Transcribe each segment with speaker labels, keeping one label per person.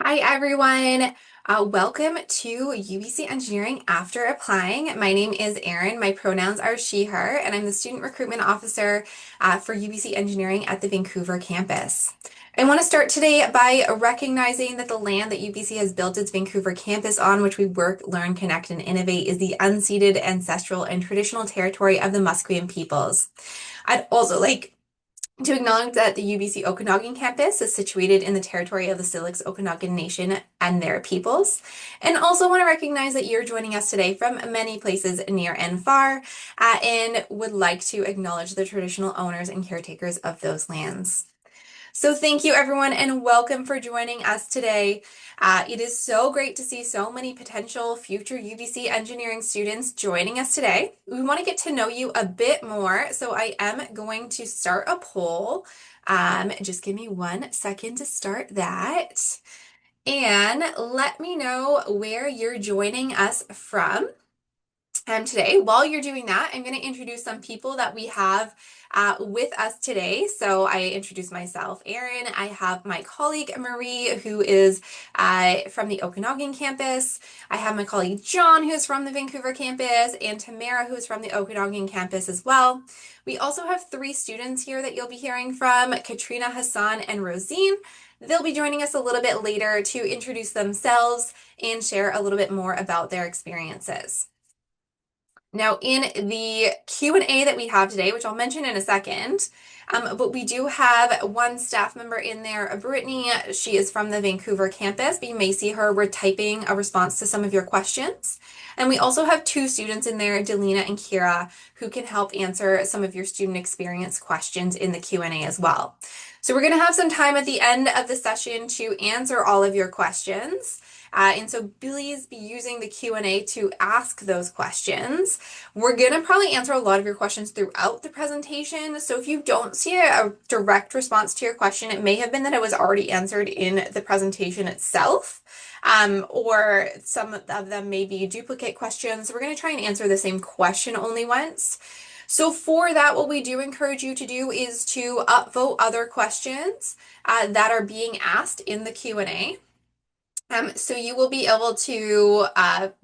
Speaker 1: Hi, everyone. Welcome to UBC Engineering After Applying. My name is Erin. My pronouns are she, her, and I'm the Student Recruitment Officer for UBC Engineering at the Vancouver campus. I want to start today by recognizing that the land that UBC has built its Vancouver campus on, which we work, learn, connect, and innovate, is the unceded, ancestral, and traditional territory of the Musqueam peoples. I'd also like to acknowledge that the UBC Okanagan campus is situated in the territory of the Silex Okanagan Nation and their peoples. And also want to recognize that you're joining us today from many places near and far, and would like to acknowledge the traditional owners and caretakers of those lands. So thank you everyone and welcome for joining us today. It is so great to see so many potential future UBC engineering students joining us today. We want to get to know you a bit more, so I am going to start a poll. Just give me 1 second to start that. And let me know where you're joining us from. Today, while you're doing that, I'm going to introduce some people that we have with us today. So I introduce myself, Erin. I have my colleague Marie, who is from the Okanagan campus. I have my colleague John, who's from the Vancouver campus, and Tamara, who's from the Okanagan campus as well. We also have 3 students here that you'll be hearing from, Katrina, Hassan, and Rosine. They'll be joining us a little bit later to introduce themselves and share a little bit more about their experiences. Now, in the Q&A that we have today, which I'll mention in a second, but we do have one staff member in there, Brittany. She is from the Vancouver campus, but you may see her. We're typing a response to some of your questions. And we also have 2 students in there, Delina and Kira, who can help answer some of your student experience questions in the Q&A as well. So we're going to have some time at the end of the session to answer all of your questions. And so please be using the Q&A to ask those questions. We're going to probably answer a lot of your questions throughout the presentation. So if you don't see a direct response to your question, it may have been that it was already answered in the presentation itself. Or some of them may be duplicate questions. So we're going to try and answer the same question only once. So for that, what we do encourage you to do is to upvote other questions that are being asked in the Q&A. So you will be able to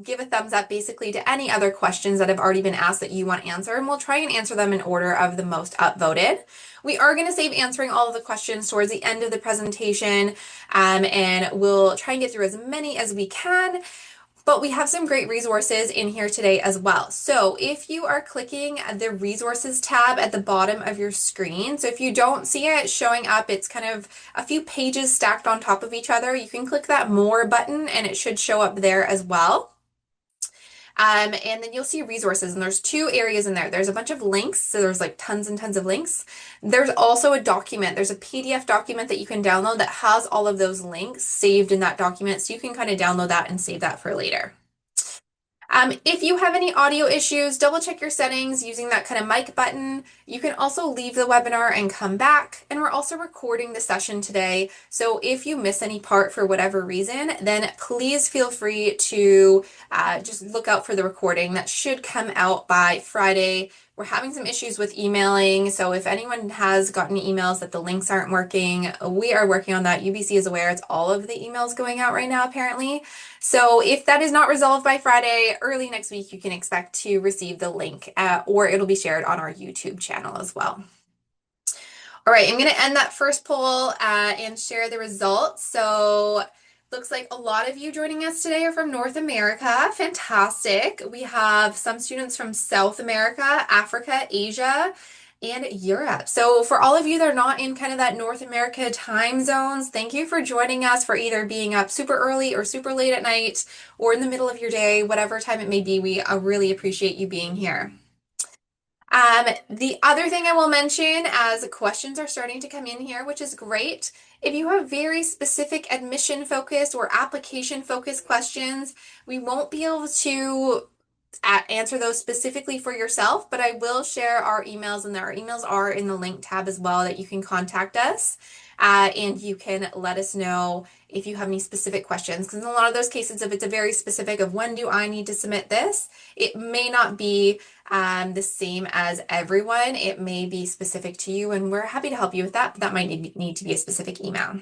Speaker 1: give a thumbs up basically to any other questions that have already been asked that you want answered, and we'll try and answer them in order of the most upvoted. We are going to save answering all of the questions towards the end of the presentation, and we'll try and get through as many as we can. But we have some great resources in here today as well. So if you are clicking the resources tab at the bottom of your screen, so if you don't see it showing up, it's kind of a few pages stacked on top of each other. You can click that more button and it should show up there as well. And then you'll see resources, and there's 2 areas in there. There's a bunch of links, so there's like tons and tons of links. There's also a document. There's a PDF document that you can download that has all of those links saved in that document, so you can kind of download that and save that for later. If you have any audio issues, double check your settings using that kind of mic button. You can also leave the webinar and come back. And we're also recording the session today. So if you miss any part for whatever reason, then please feel free to just look out for the recording. That should come out by Friday. We're having some issues with emailing, so if anyone has gotten emails that the links aren't working, we are working on that. UBC is aware. It's all of the emails going out right now, apparently. So if that is not resolved by Friday, early next week, you can expect to receive the link, or it'll be shared on our YouTube channel as well. All right, I'm going to end that first poll and share the results. So looks like a lot of you joining us today are from North America. Fantastic. We have some students from South America, Africa, Asia, and Europe. So for all of you that are not in kind of that North America time zones, thank you for joining us, for either being up super early or super late at night or in the middle of your day, whatever time it may be. We really appreciate you being here. The other thing I will mention, as questions are starting to come in here, which is great, if you have very specific admission focused or application focused questions, we won't be able to answer those specifically for yourself, but I will share our emails, and our emails are in the link tab as well, that you can contact us. And you can let us know if you have any specific questions, because in a lot of those cases, if it's a very specific of when do I need to submit this, it may not be the same as everyone. It may be specific to you, and we're happy to help you with that, but that might need to be a specific email.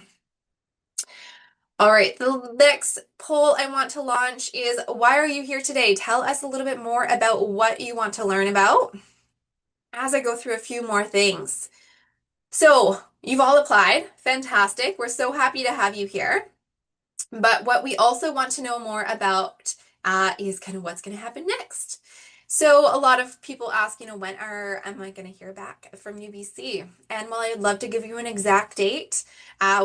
Speaker 1: All right, the next poll I want to launch is why are you here today? Tell us a little bit more about what you want to learn about as I go through a few more things. So, you've all applied. Fantastic. We're so happy to have you here. But what we also want to know more about is kind of what's going to happen next. So a lot of people ask, when am I going to hear back from UBC? And while I'd love to give you an exact date,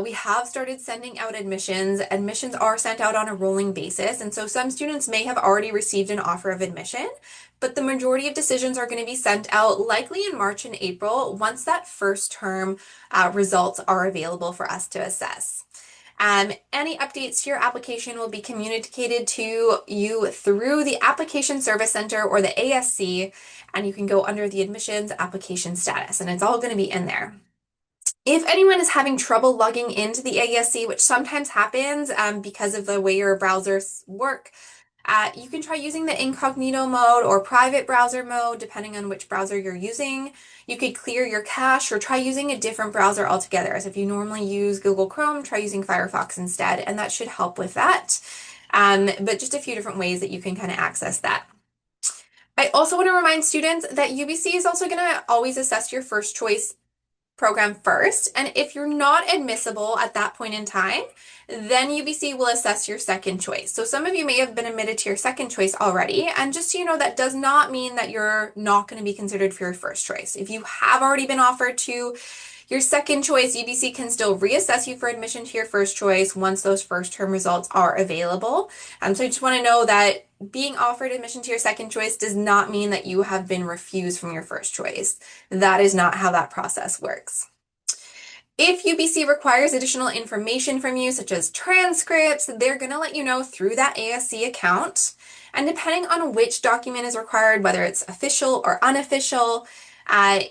Speaker 1: we have started sending out admissions. Admissions are sent out on a rolling basis, and so some students may have already received an offer of admission, but the majority of decisions are going to be sent out likely in March and April once that first term results are available for us to assess. Any updates to your application will be communicated to you through the Application Service Center or the ASC, and you can go under the admissions application status, and it's all going to be in there. If anyone is having trouble logging into the ASC, which sometimes happens because of the way your browsers work, you can try using the incognito mode or private browser mode, depending on which browser you're using. You could clear your cache or try using a different browser altogether. As if you normally use Google Chrome, try using Firefox instead, and that should help with that. But just a few different ways that you can kind of access that. I also want to remind students that UBC is also going to always assess your first choice program first. And if you're not admissible at that point in time, then UBC will assess your second choice. So some of you may have been admitted to your second choice already. And just so you know, that does not mean that you're not going to be considered for your first choice. If you have already been offered to your second choice, UBC can still reassess you for admission to your first choice once those first term results are available. So I just want to know that being offered admission to your second choice does not mean that you have been refused from your first choice. That is not how that process works. If UBC requires additional information from you, such as transcripts, they're going to let you know through that ASC account. And depending on which document is required, whether it's official or unofficial,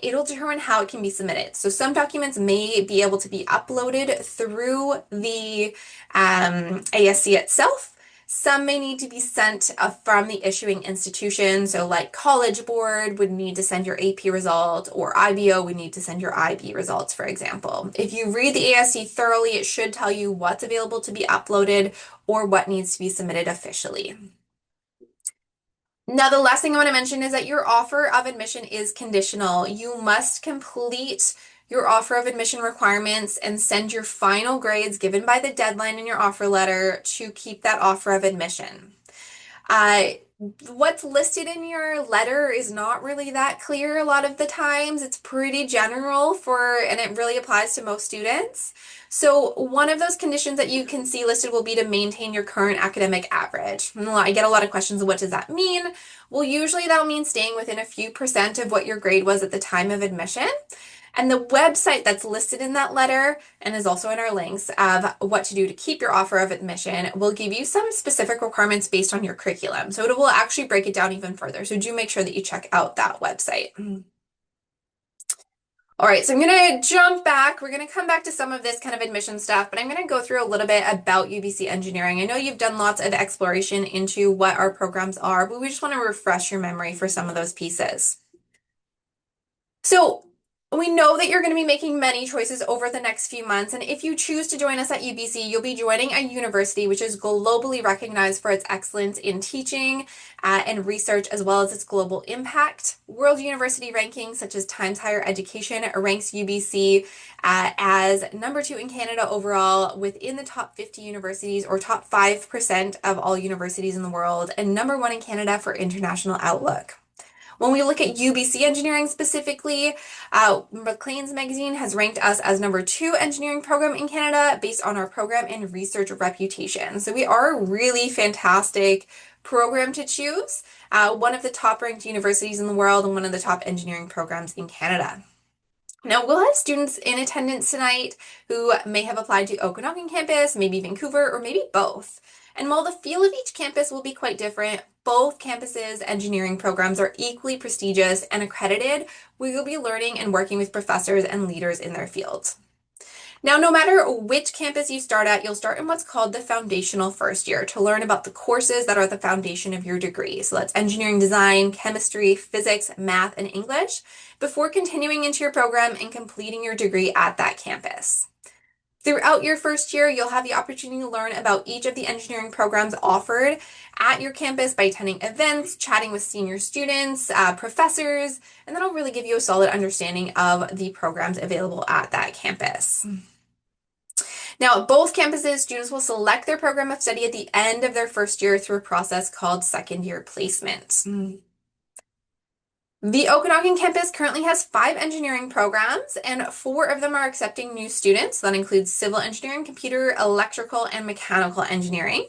Speaker 1: it'll determine how it can be submitted. So some documents may be able to be uploaded through the ASC itself. Some may need to be sent from the issuing institution. So like College Board would need to send your AP result, or IBO would need to send your IB results, for example. If you read the ASC thoroughly, it should tell you what's available to be uploaded or what needs to be submitted officially. Now, the last thing I want to mention is that your offer of admission is conditional. You must complete your offer of admission requirements and send your final grades given by the deadline in your offer letter to keep that offer of admission. What's listed in your letter is not really that clear a lot of the times. It's pretty general and it really applies to most students. So one of those conditions that you can see listed will be to maintain your current academic average. And I get a lot of questions of what does that mean? Well, usually that'll mean staying within a few percent of what your grade was at the time of admission. And the website that's listed in that letter and is also in our links of what to do to keep your offer of admission will give you some specific requirements based on your curriculum. So it will actually break it down even further. So do make sure that you check out that website. All right, so I'm going to jump back. We're going to come back to some of this kind of admission stuff, but I'm going to go through a little bit about UBC Engineering. I know you've done lots of exploration into what our programs are, but we just want to refresh your memory for some of those pieces. So we know that you're going to be making many choices over the next few months, and if you choose to join us at UBC, you'll be joining a university which is globally recognized for its excellence in teaching and research, as well as its global impact. World University rankings such as Times Higher Education ranks UBC as number 2 in Canada overall within the top 50 universities, or top 5% of all universities in the world, and number 1 in Canada for international outlook. When we look at UBC Engineering specifically, Maclean's magazine has ranked us as number 2 engineering program in Canada based on our program and research reputation. So we are a really fantastic program to choose, one of the top ranked universities in the world and one of the top engineering programs in Canada. Now, we'll have students in attendance tonight who may have applied to Okanagan campus, maybe Vancouver, or maybe both. And while the feel of each campus will be quite different, both campuses' engineering programs are equally prestigious and accredited, where you'll be learning and working with professors and leaders in their fields. Now, no matter which campus you start at, you'll start in what's called the foundational first year to learn about the courses that are the foundation of your degree. So that's engineering design, chemistry, physics, math, and English, before continuing into your program and completing your degree at that campus. Throughout your first year, you'll have the opportunity to learn about each of the engineering programs offered at your campus by attending events, chatting with senior students, professors, and that'll really give you a solid understanding of the programs available at that campus. Now, at both campuses, students will select their program of study at the end of their first year through a process called second year placement. The Okanagan campus currently has 5 engineering programs, and 4 of them are accepting new students. That includes civil engineering, computer, electrical, and mechanical engineering.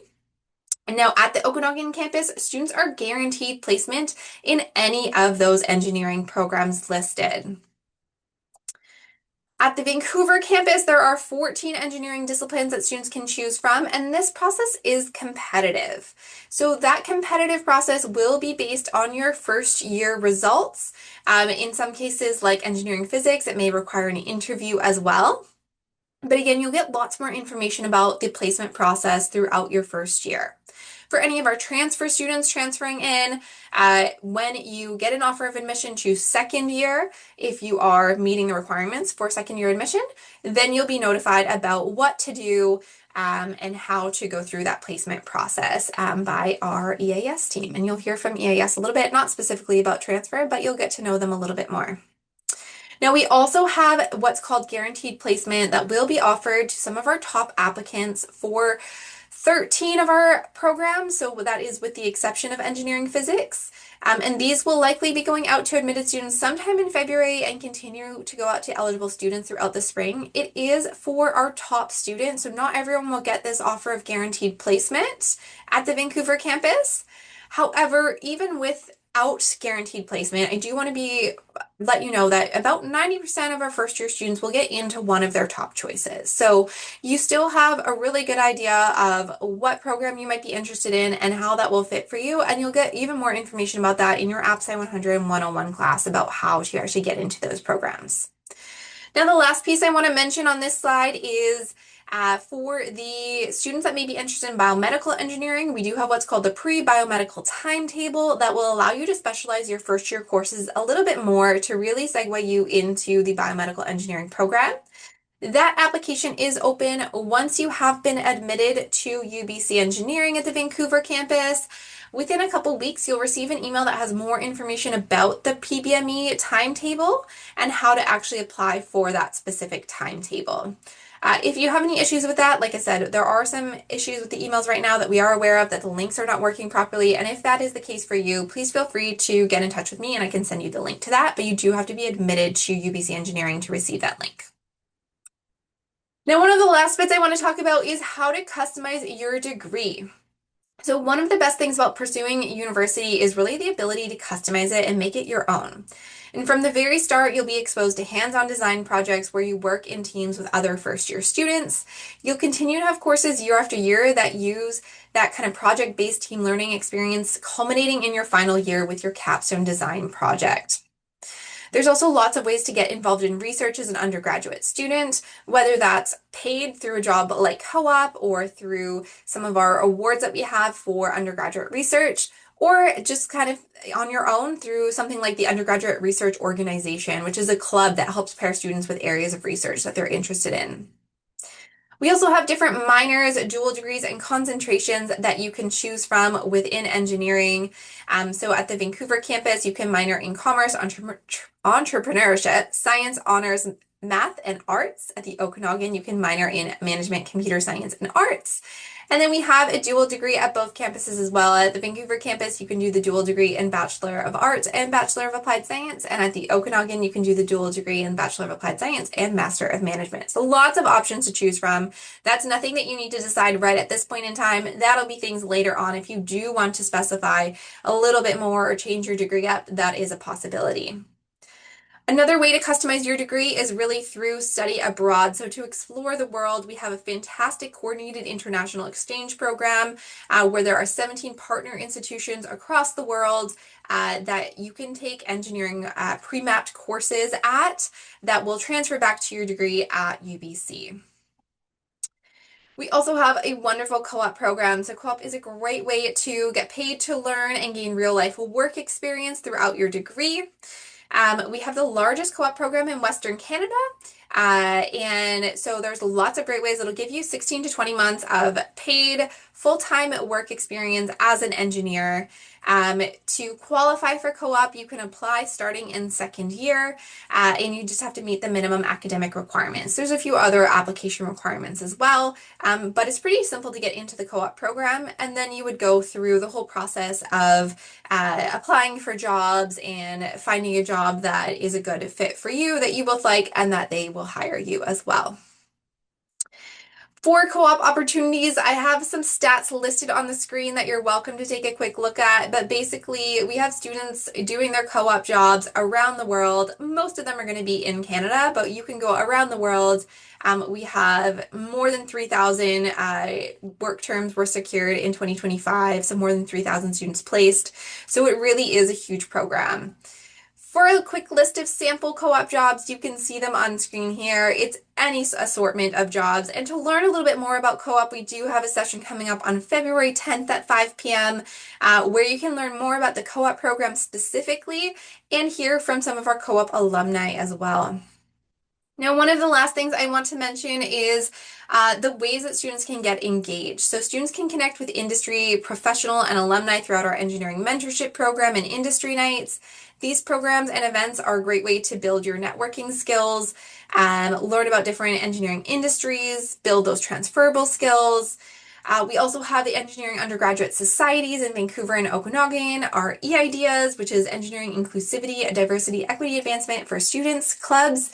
Speaker 1: And now at the Okanagan campus, students are guaranteed placement in any of those engineering programs listed. At the Vancouver campus, there are 14 engineering disciplines that students can choose from, and this process is competitive. So that competitive process will be based on your first year results. In some cases, like engineering physics, it may require an interview as well. But again, you'll get lots more information about the placement process throughout your first year. For any of our transfer students transferring in, when you get an offer of admission to second year, if you are meeting the requirements for second year admission, then you'll be notified about what to do and how to go through that placement process by our EAS team. And you'll hear from EAS a little bit, not specifically about transfer, but you'll get to know them a little bit more. Now, we also have what's called guaranteed placement that will be offered to some of our top applicants for 13 of our programs. So that is with the exception of engineering physics. And these will likely be going out to admitted students sometime in February and continue to go out to eligible students throughout the spring. It is for our top students, so not everyone will get this offer of guaranteed placement at the Vancouver campus. However, even without guaranteed placement, I do want to let you know that about 90% of our first year students will get into one of their top choices. So you still have a really good idea of what program you might be interested in and how that will fit for you. And you'll get even more information about that in your AppSci 100 and 101 class about how to actually get into those programs. Now, the last piece I want to mention on this slide is for the students that may be interested in biomedical engineering, we do have what's called the pre-biomedical timetable that will allow you to specialize your first year courses a little bit more to really segue you into the biomedical engineering program. That application is open once you have been admitted to UBC Engineering at the Vancouver campus. Within a couple weeks, you'll receive an email that has more information about the PBME timetable and how to actually apply for that specific timetable. If you have any issues with that, like I said, there are some issues with the emails right now that we are aware of, that the links are not working properly. And if that is the case for you, please feel free to get in touch with me and I can send you the link to that. But you do have to be admitted to UBC Engineering to receive that link. Now, one of the last bits I want to talk about is how to customize your degree. So one of the best things about pursuing university is really the ability to customize it and make it your own. And from the very start, you'll be exposed to hands-on design projects where you work in teams with other first-year students. You'll continue to have courses year after year that use that kind of project-based team learning experience, culminating in your final year with your capstone design project. There's also lots of ways to get involved in research as an undergraduate student, whether that's paid through a job like co-op or through some of our awards that we have for undergraduate research, or just kind of on your own through something like the Undergraduate Research Organization, which is a club that helps pair students with areas of research that they're interested in. We also have different minors, dual degrees, and concentrations that you can choose from within engineering. So at the Vancouver campus, you can minor in commerce, entrepreneurship, science, honors, math, and arts. At the Okanagan, you can minor in management, computer science, and arts. And then we have a dual degree at both campuses as well. At the Vancouver campus, you can do the dual degree in Bachelor of Arts and Bachelor of Applied Science. And at the Okanagan, you can do the dual degree in Bachelor of Applied Science and Master of Management. So lots of options to choose from. That's nothing that you need to decide right at this point in time. That'll be things later on. If you do want to specify a little bit more or change your degree up, that is a possibility. Another way to customize your degree is really through study abroad. So to explore the world, we have a fantastic coordinated international exchange program where there are 17 partner institutions across the world that you can take engineering pre-mapped courses at that will transfer back to your degree at UBC. We also have a wonderful co-op program. So co-op is a great way to get paid to learn and gain real life work experience throughout your degree. We have the largest co-op program in Western Canada. And so there's lots of great ways. It'll give you 16 to 20 months of paid full-time work experience as an engineer. To qualify for co-op, you can apply starting in second year, and you just have to meet the minimum academic requirements. There's a few other application requirements as well, but it's pretty simple to get into the co-op program, and then you would go through the whole process of applying for jobs and finding a job that is a good fit for you, that you both like, and that they will hire you as well. For co-op opportunities, I have some stats listed on the screen that you're welcome to take a quick look at. But basically, we have students doing their co-op jobs around the world. Most of them are going to be in Canada, but you can go around the world. We have more than 3,000 work terms were secured in 2025, so more than 3,000 students placed. So it really is a huge program. For a quick list of sample co-op jobs, you can see them on screen here. It's any assortment of jobs. And to learn a little bit more about co-op, we do have a session coming up on February 10th at 5 p.m. Where you can learn more about the co-op program specifically and hear from some of our co-op alumni as well. Now, one of the last things I want to mention is the ways that students can get engaged. So students can connect with industry professional and alumni throughout our engineering mentorship program and industry nights. These programs and events are a great way to build your networking skills, learn about different engineering industries, build those transferable skills. We also have the Engineering Undergraduate Societies in Vancouver and Okanagan, our E-Ideas, which is Engineering Inclusivity, Diversity, Equity Advancement for Students Clubs.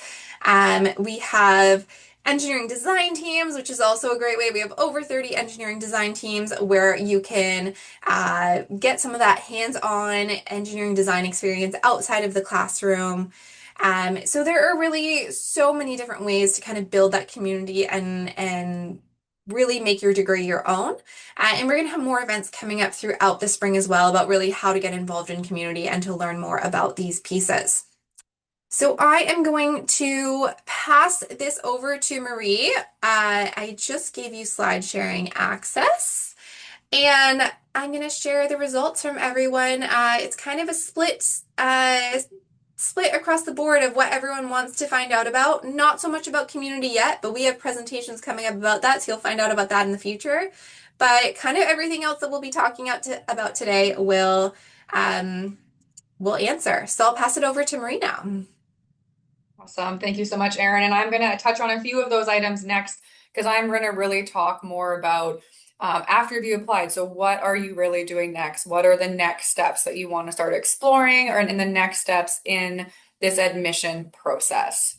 Speaker 1: We have engineering design teams, which is also a great way. We have over 30 engineering design teams where you can get some of that hands-on engineering design experience outside of the classroom. So there are really so many different ways to kind of build that community and really make your degree your own. And we're going to have more events coming up throughout the spring as well about really how to get involved in community and to learn more about these pieces. So I am going to pass this over to Marie. I just gave you slide sharing access, and I'm going to share the results from everyone. It's kind of a split across the board of what everyone wants to find out about. Not so much about community yet, but we have presentations coming up about that, so you'll find out about that in the future. But kind of everything else that we'll be talking about today will answer. So I'll pass it over to Marie now.
Speaker 2: Awesome. Thank you so much, Erin. And I'm going to touch on a few of those items next because I'm going to really talk more about after you applied. So what are you really doing next? What are the next steps that you want to start exploring or in the next steps in this admission process?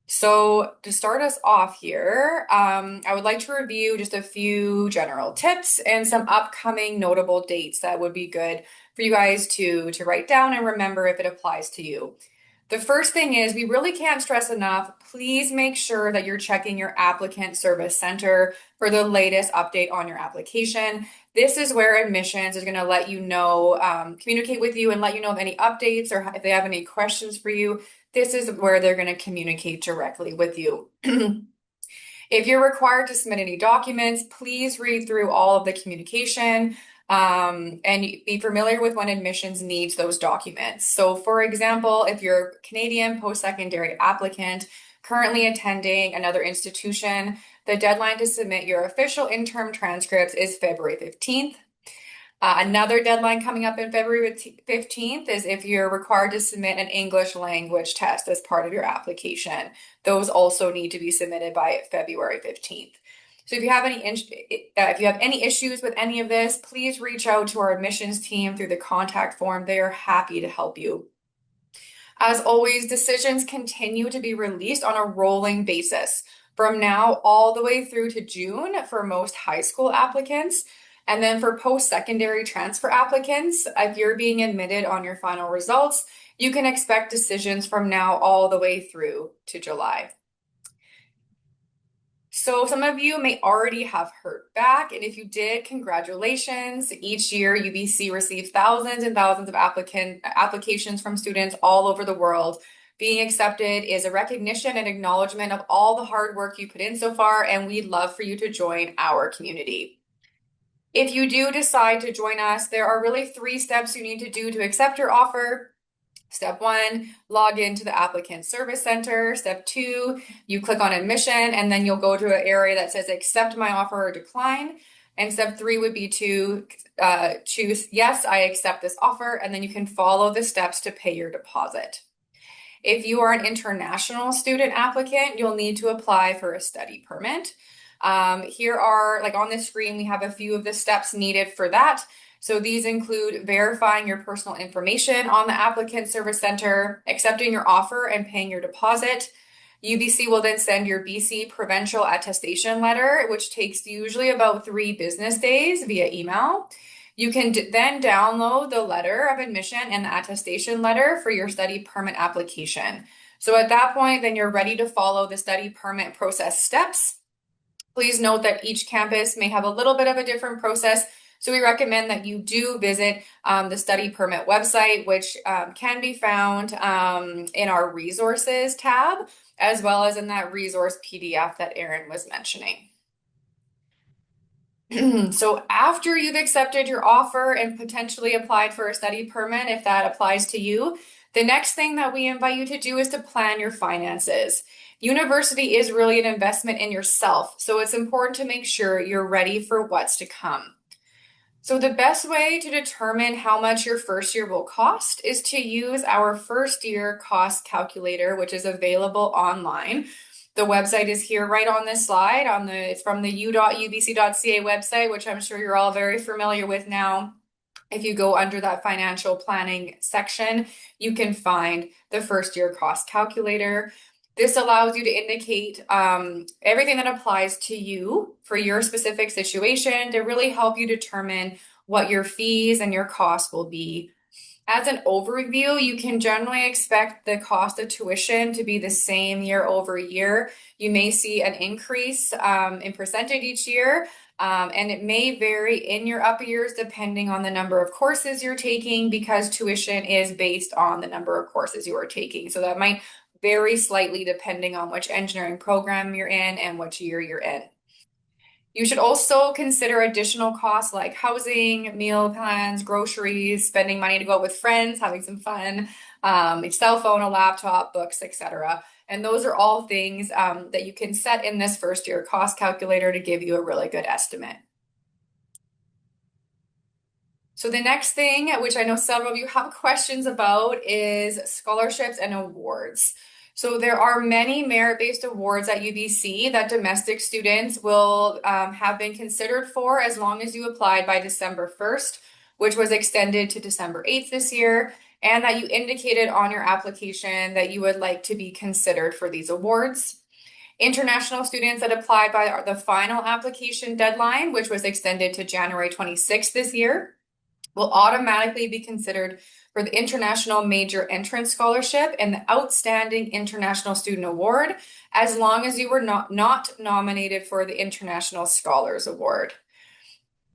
Speaker 2: So to start us off here, I would like to review just a few general tips and some upcoming notable dates that would be good for you guys to write down and remember if it applies to you. The first thing is we really can't stress enough, please make sure that you're checking your applicant service center for the latest update on your application. This is where admissions is going to let you know, communicate with you and let you know of any updates or if they have any questions for you. This is where they're going to communicate directly with you. If you're required to submit any documents, please read through all of the communication and be familiar with when admissions needs those documents. So for example, if you're a Canadian post-secondary applicant currently attending another institution, the deadline to submit your official interim transcripts is February 15th. Another deadline coming up in February 15th is if you're required to submit an English language test as part of your application. Those also need to be submitted by February 15th. So if you have any issues with any of this, please reach out to our admissions team through the contact form. They are happy to help you. As always, decisions continue to be released on a rolling basis from now all the way through to June for most high school applicants. And then for post-secondary transfer applicants, if you're being admitted on your final results, you can expect decisions from now all the way through to July. So some of you may already have heard back, and if you did, congratulations. Each year, UBC receives thousands and thousands of applications from students all over the world. Being accepted is a recognition and acknowledgement of all the hard work you put in so far, and we'd love for you to join our community. If you do decide to join us, there are really 3 steps you need to do to accept your offer. Step one, log into the applicant service center. Step two, you click on admission, and then you'll go to an area that says accept my offer or decline. And step three would be to choose, yes, I accept this offer, and then you can follow the steps to pay your deposit. If you are an international student applicant, you'll need to apply for a study permit. Here are, like on this screen, we have a few of the steps needed for that. So these include verifying your personal information on the applicant service center, accepting your offer and paying your deposit. UBC will then send your BC provincial attestation letter, which takes usually about 3 business days via email. You can then download the letter of admission and the attestation letter for your study permit application. So at that point, then you're ready to follow the study permit process steps. Please note that each campus may have a little bit of a different process. So we recommend that you do visit the study permit website, which can be found in our resources tab, as well as in that resource PDF that Erin was mentioning. So after you've accepted your offer and potentially applied for a study permit, if that applies to you, the next thing that we invite you to do is to plan your finances. University is really an investment in yourself, so it's important to make sure you're ready for what's to come. So the best way to determine how much your first year will cost is to use our first year cost calculator, which is available online. The website is here right on this slide. It's from the u.ubc.ca website, which I'm sure you're all very familiar with now. If you go under that financial planning section, you can find the first year cost calculator. This allows you to indicate everything that applies to you for your specific situation to really help you determine what your fees and your costs will be. As an overview, you can generally expect the cost of tuition to be the same year over year. You may see an increase in percentage each year, and it may vary in your upper years depending on the number of courses you're taking, because tuition is based on the number of courses you are taking. So that might vary slightly depending on which engineering program you're in and which year you're in. You should also consider additional costs like housing, meal plans, groceries, spending money to go out with friends, having some fun, a cell phone, a laptop, books, etc. And those are all things that you can set in this first year cost calculator to give you a really good estimate. So the next thing, which I know several of you have questions about, is scholarships and awards. So there are many merit-based awards at UBC that domestic students will have been considered for as long as you applied by December 1st, which was extended to December 8th this year, and that you indicated on your application that you would like to be considered for these awards. International students that applied by the final application deadline, which was extended to January 26th this year, will automatically be considered for the International Major Entrance Scholarship and the Outstanding International Student Award, as long as you were not nominated for the International Scholars Award.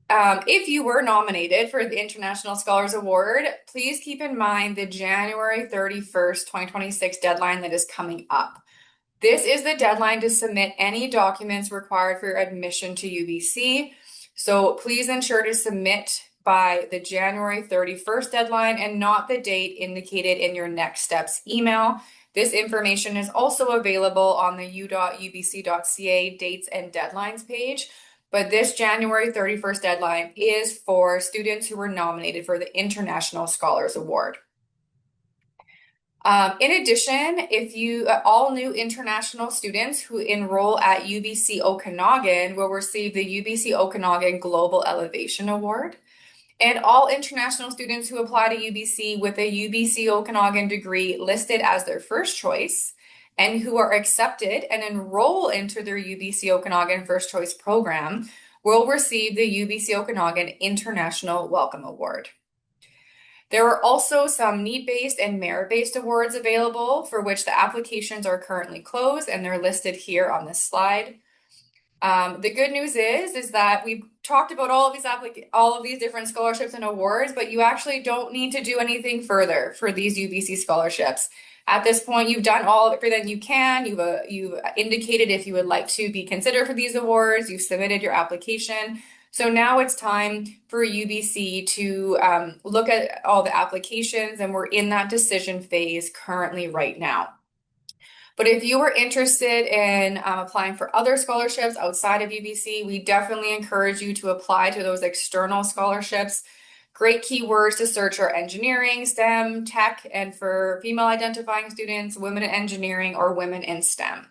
Speaker 2: If you were nominated for the International Scholars Award, please keep in mind the January 31st, 2026 deadline that is coming up. This is the deadline to submit any documents required for your admission to UBC. So please ensure to submit by the January 31st deadline and not the date indicated in your next steps email. This information is also available on the u.ubc.ca dates and deadlines page, but this January 31st deadline is for students who were nominated for the International Scholars Award. In addition, if you all new international students who enroll at UBC Okanagan will receive the UBC Okanagan Global Elevation Award. And all international students who apply to UBC with a UBC Okanagan degree listed as their first choice and who are accepted and enroll into their UBC Okanagan First Choice program will receive the UBC Okanagan International Welcome Award. There are also some need-based and merit-based awards available for which the applications are currently closed, and they're listed here on this slide. The good news is that we've talked about all of these different scholarships and awards, but you actually don't need to do anything further for these UBC scholarships. At this point, you've done everything you can. You've indicated if you would like to be considered for these awards. You've submitted your application. So now it's time for UBC to look at all the applications, and we're in that decision phase currently right now. But if you were interested in applying for other scholarships outside of UBC, we definitely encourage you to apply to those external scholarships. Great keywords to search are engineering, STEM, tech, and for female identifying students, women in engineering or women in STEM.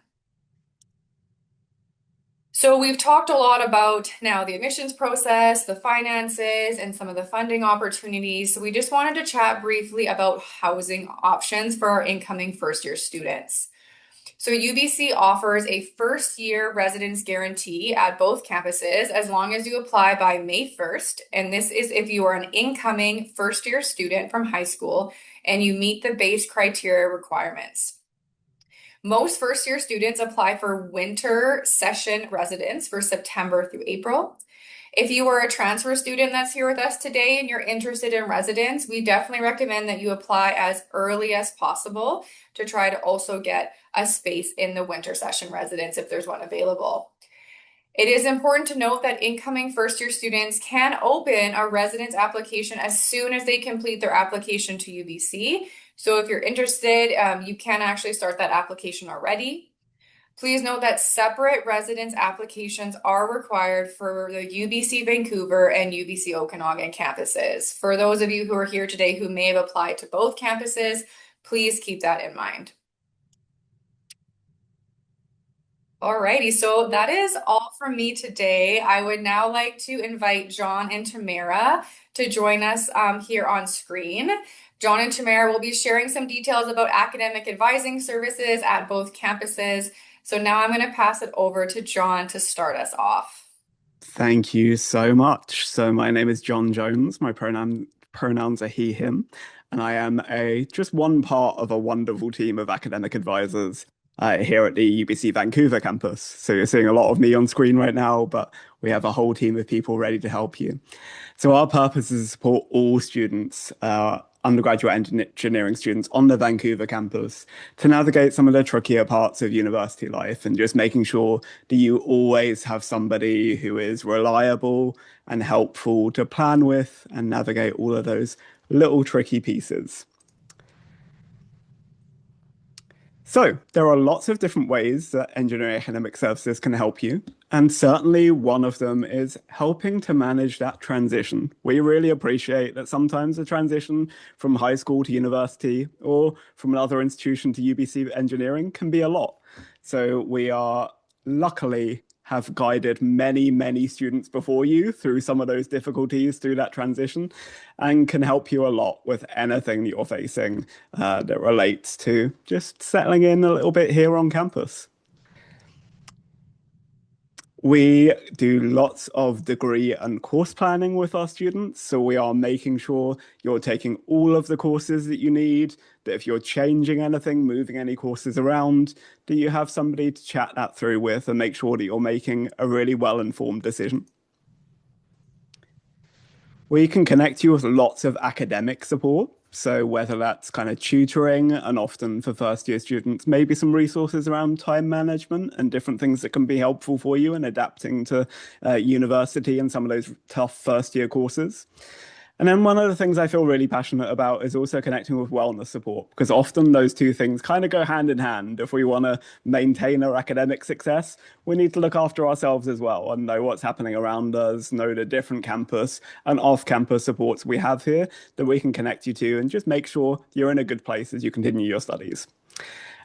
Speaker 2: So we've talked a lot about now the admissions process, the finances, and some of the funding opportunities. So we just wanted to chat briefly about housing options for our incoming first-year students. So UBC offers a first-year residence guarantee at both campuses as long as you apply by May 1st. And this is if you are an incoming first-year student from high school and you meet the base criteria requirements. Most first-year students apply for winter session residence for September through April. If you are a transfer student that's here with us today and you're interested in residence, we definitely recommend that you apply as early as possible to try to also get a space in the winter session residence if there's one available. It is important to note that incoming first-year students can open a residence application as soon as they complete their application to UBC. So if you're interested, you can actually start that application already. Please note that separate residence applications are required for the UBC Vancouver and UBC Okanagan campuses. For those of you who are here today who may have applied to both campuses, please keep that in mind. Alrighty, so that is all from me today. I would now like to invite John and Tamara to join us here on screen. John and Tamara will be sharing some details about academic advising services at both campuses. So now I'm going to pass it over to John to start us off.
Speaker 3: Thank you so much. So my name is John Jones. My pronouns are he, him, and I am a just one part of a wonderful team of academic advisors here at the UBC Vancouver campus. So you're seeing a lot of me on screen right now, but we have a whole team of people ready to help you. So our purpose is to support all students, undergraduate engineering students on the Vancouver campus to navigate some of the trickier parts of university life and just making sure that you always have somebody who is reliable and helpful to plan with and navigate all of those little tricky pieces. So there are lots of different ways that engineering academic services can help you. And certainly one of them is helping to manage that transition. We really appreciate that sometimes the transition from high school to university or from another institution to UBC Engineering can be a lot. So we are luckily have guided many, many students before you through some of those difficulties through that transition and can help you a lot with anything that you're facing that relates to just settling in a little bit here on campus. We do lots of degree and course planning with our students. So we are making sure you're taking all of the courses that you need, that if you're changing anything, moving any courses around, that you have somebody to chat that through with and make sure that you're making a really well-informed decision. We can connect you with lots of academic support. So whether that's kind of tutoring and often for first year students, maybe some resources around time management and different things that can be helpful for you in adapting to university and some of those tough first year courses. And then one of the things I feel really passionate about is also connecting with wellness support, because often those two things kind of go hand in hand. If we want to maintain our academic success, we need to look after ourselves as well and know what's happening around us, know the different campus and off-campus supports we have here that we can connect you to and just make sure you're in a good place as you continue your studies.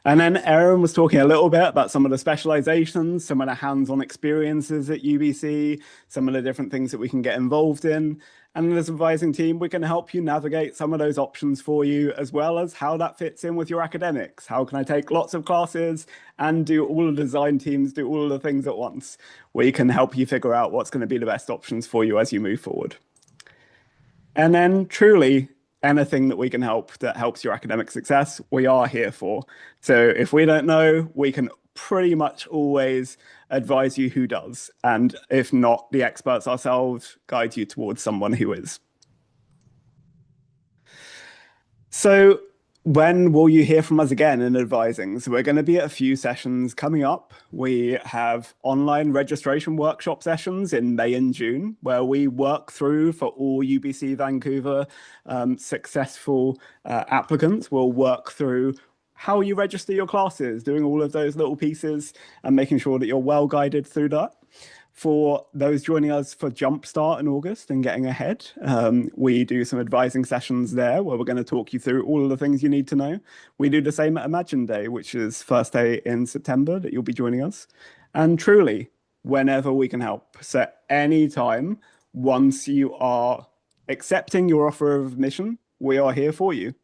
Speaker 3: And then Erin was talking a little bit about some of the specializations, some of the hands-on experiences at UBC, some of the different things that we can get involved in. And as an advising team, we can help you navigate some of those options for you, as well as how that fits in with your academics. How can I take lots of classes and do all of the design teams, do all of the things at once? We can help you figure out what's going to be the best options for you as you move forward. And then truly, anything that we can help that helps your academic success, we are here for. So if we don't know, we can pretty much always advise you who does. And if not the experts ourselves, guide you towards someone who is. So When will you hear from us again in advising? So we're going to be at a few sessions coming up. We have online registration workshop sessions in May and June, where we work through for all UBC Vancouver successful applicants. We'll work through how you register your classes, doing all of those little pieces and making sure that you're well guided through that. For those joining us for Jumpstart in August and getting ahead, we do some advising sessions there where we're going to talk you through all of the things you need to know. We do the same at Imagine Day, which is first day in September that you'll be joining us. And truly, whenever we can help. So anytime, once you are accepting your offer of admission, we are here for you.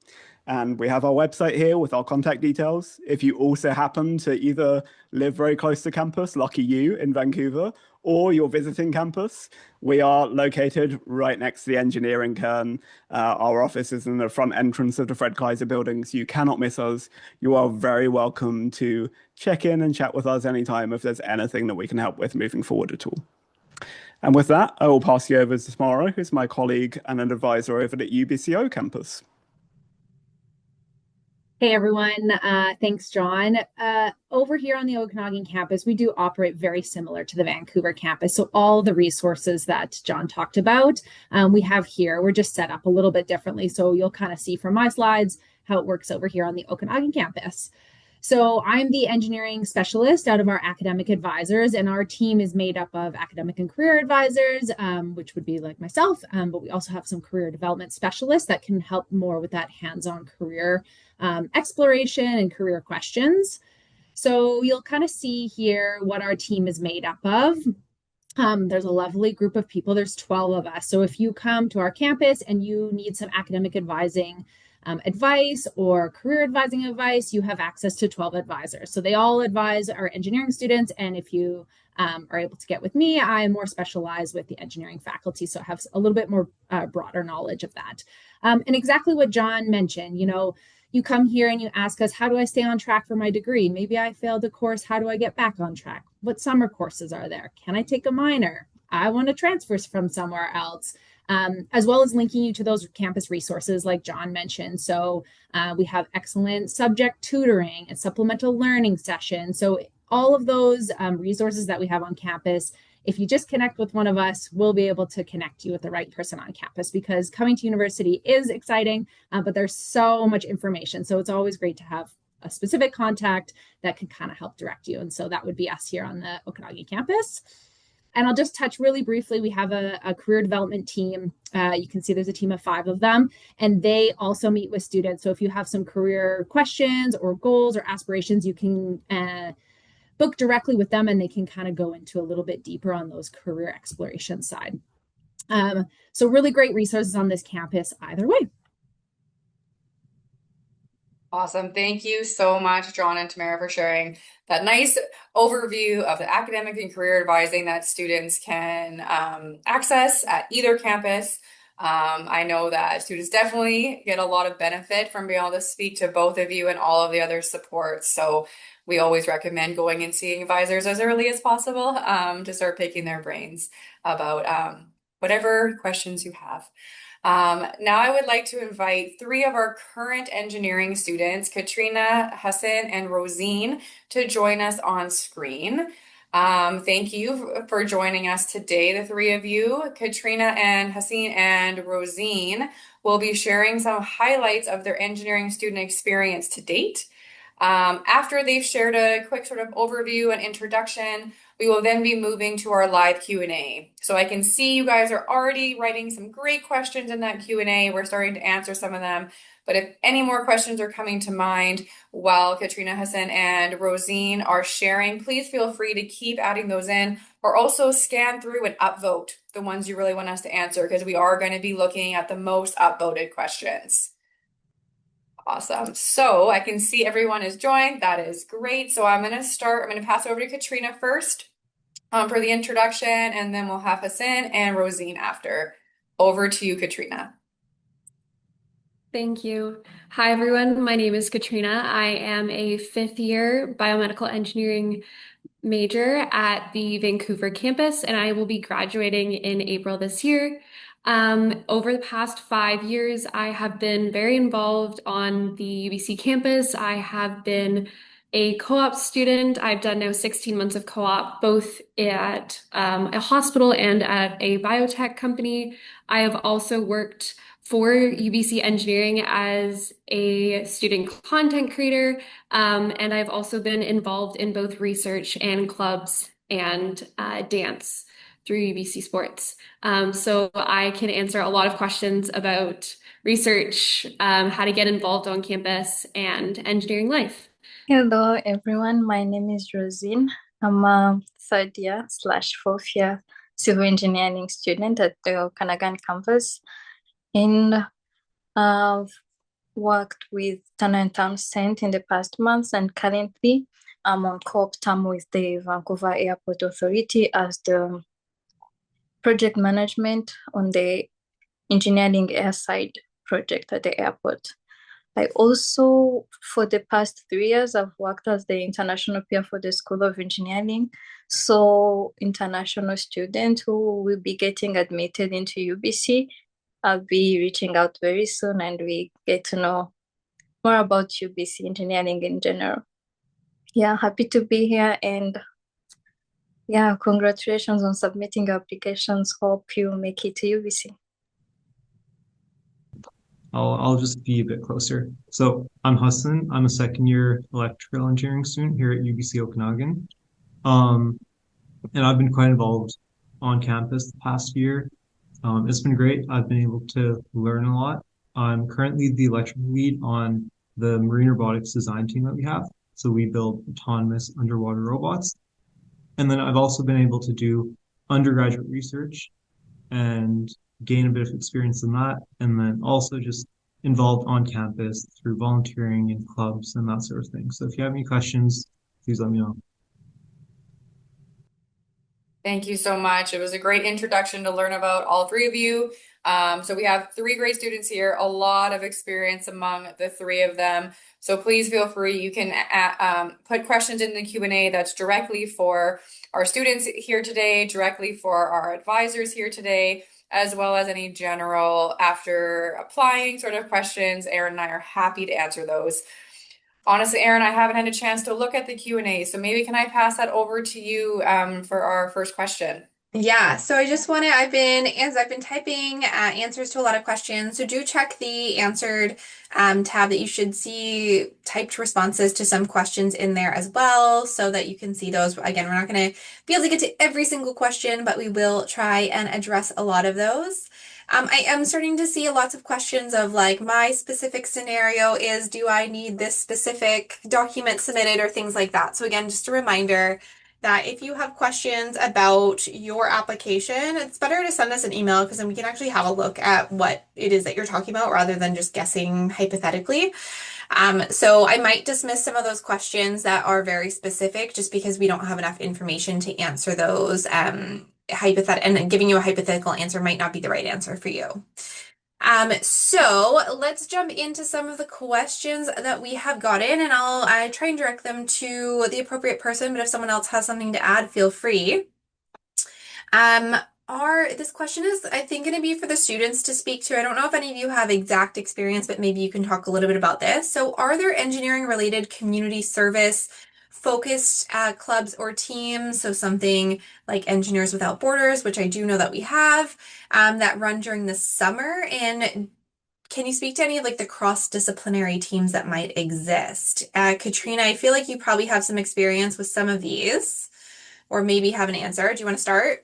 Speaker 3: And we have our website here with our contact details. If you also happen to either live very close to campus, lucky you in Vancouver, or you're visiting campus, we are located right next to the engineering cairn. Our office is in the front entrance of the Fred Kaiser building, so you cannot miss us. You are very welcome to check in and chat with us anytime if there's anything that we can help with moving forward at all. And with that, I will pass you over to Tamara, who's my colleague and an advisor over at UBCO campus.
Speaker 4: Hey everyone, thanks John. Over here on the Okanagan campus, we do operate very similar to the Vancouver campus. So all the resources that John talked about, we have here. We're just set up a little bit differently. So you'll kind of see from my slides how it works over here on the Okanagan campus. So I'm the engineering specialist out of our academic advisors, and our team is made up of academic and career advisors, which would be like myself, but we also have some career development specialists that can help more with that hands-on career exploration and career questions. So you'll kind of see here what our team is made up of. There's a lovely group of people. There's 12 of us. So if you come to our campus and you need some academic advising advice or career advising advice, you have access to 12 advisors. So they all advise our engineering students. And if you are able to get with me, I am more specialized with the engineering faculty. So I have a little bit more broader knowledge of that. And exactly what John mentioned, you come here and you ask us, how do I stay on track for my degree? Maybe I failed a course. How do I get back on track? What summer courses are there? Can I take a minor? I want to transfer from somewhere else. As well as linking you to those campus resources like John mentioned. So we have excellent subject tutoring and supplemental learning sessions. So all of those resources that we have on campus, if you just connect with one of us, we'll be able to connect you with the right person on campus, because coming to university is exciting, but there's so much information. So it's always great to have a specific contact that can kind of help direct you. And so that would be us here on the Okanagan campus. And I'll just touch really briefly. We have a career development team. You can see there's a team of 5 of them, and they also meet with students. So if you have some career questions or goals or aspirations, you can book directly with them, and they can kind of go into a little bit deeper on those career exploration side. So really great resources on this campus either way.
Speaker 2: Awesome. Thank you so much, John and Tamara, for sharing that nice overview of the academic and career advising that students can access at either campus. I know that students definitely get a lot of benefit from being able to speak to both of you and all of the other supports. So we always recommend going and seeing advisors as early as possible to start picking their brains about whatever questions you have. Now I would like to invite 3 of our current engineering students, Katrina, Hassan, and Rosine, to join us on screen. Thank you for joining us today, the 3 of you. Katrina and Hassan and Rosine will be sharing some highlights of their engineering student experience to date. After they've shared a quick sort of overview and introduction, we will then be moving to our live Q&A. So I can see you guys are already writing some great questions in that Q&A. We're starting to answer some of them. But if any more questions are coming to mind while Katrina, Hassan, and Rosine are sharing, please feel free to keep adding those in, or also scan through and upvote the ones you really want us to answer, because we are going to be looking at the most upvoted questions. Awesome. So I can see everyone is joined. That is great. So I'm going to pass over to Katrina first for the introduction, and then we'll have Hassan and Rosine after. Over to you, Katrina.
Speaker 5: Thank you. Hi, everyone. My name is Katrina. I am a 5th-year biomedical engineering major at the Vancouver campus, and I will be graduating in April this year. Over the past 5 years, I have been very involved on the UBC campus. I have been a co-op student. I've done now 16 months of co-op, both at a hospital and at a biotech company. I have also worked for UBC Engineering as a student content creator, and I've also been involved in both research and clubs and dance through UBC Sports. So I can answer a lot of questions about research, how to get involved on campus, and engineering life.
Speaker 6: Hello, everyone. My name is Rosine. I'm a third year slash fourth year civil engineering student at the Okanagan campus. And I've worked with Turner and Townsend in the past months, and currently I'm on co-op term with the Vancouver Airport Authority as the project management on the engineering airside project at the airport. I also, for the past 3 years, I've worked as the international peer for the School of Engineering. So international students who will be getting admitted into UBC, I'll be reaching out very soon and we get to know more about UBC engineering in general. Yeah, happy to be here, and yeah, congratulations on submitting your applications. Hope you make it to UBC.
Speaker 7: I'll just be a bit closer. So I'm Hassan. I'm a second year electrical engineering student here at UBC Okanagan. And I've been quite involved on campus the past year. It's been great. I've been able to learn a lot. I'm currently the electrical lead on the marine robotics design team that we have. So we build autonomous underwater robots. And then I've also been able to do undergraduate research and gain a bit of experience in that. And then also just involved on campus through volunteering in clubs and that sort of thing. So if you have any questions, please let me know.
Speaker 2: Thank you so much. It was a great introduction to learn about all three of you. So we have three great students here, a lot of experience among the three of them. So please feel free. You can put questions in the Q&A that's directly for our students here today, directly for our advisors here today, as well as any general after applying sort of questions. Aaron and I are happy to answer those. Honestly, Aaron, I haven't had a chance to look at the Q&A, so maybe can I pass that over to you for our first question?
Speaker 1: Yeah, so I just want to, I've been typing answers to a lot of questions. So do check the answered tab that you should see typed responses to some questions in there as well, so that you can see those. Again, we're not going to be able to get to every single question, but we will try and address a lot of those. I am starting to see lots of questions of like, my specific scenario is, do I need this specific document submitted or things like that? So again, just a reminder that if you have questions about your application, it's better to send us an email because then we can actually have a look at what it is that you're talking about rather than just guessing hypothetically. So I might dismiss some of those questions that are very specific just because we don't have enough information to answer those and giving you a hypothetical answer might not be the right answer for you. So let's jump into some of the questions that we have gotten, and I'll try and direct them to the appropriate person, but if someone else has something to add, feel free. This question is, I think, going to be for the students to speak to. I don't know if any of you have exact experience, but maybe you can talk a little bit about this. So are there engineering-related community service focused clubs or teams, so something like Engineers Without Borders, which I do know that we have, that run during the summer? And can you speak to any of like the cross-disciplinary teams that might exist? Katrina, I feel like you probably have some experience with some of these, or maybe have an answer. Do you want to start?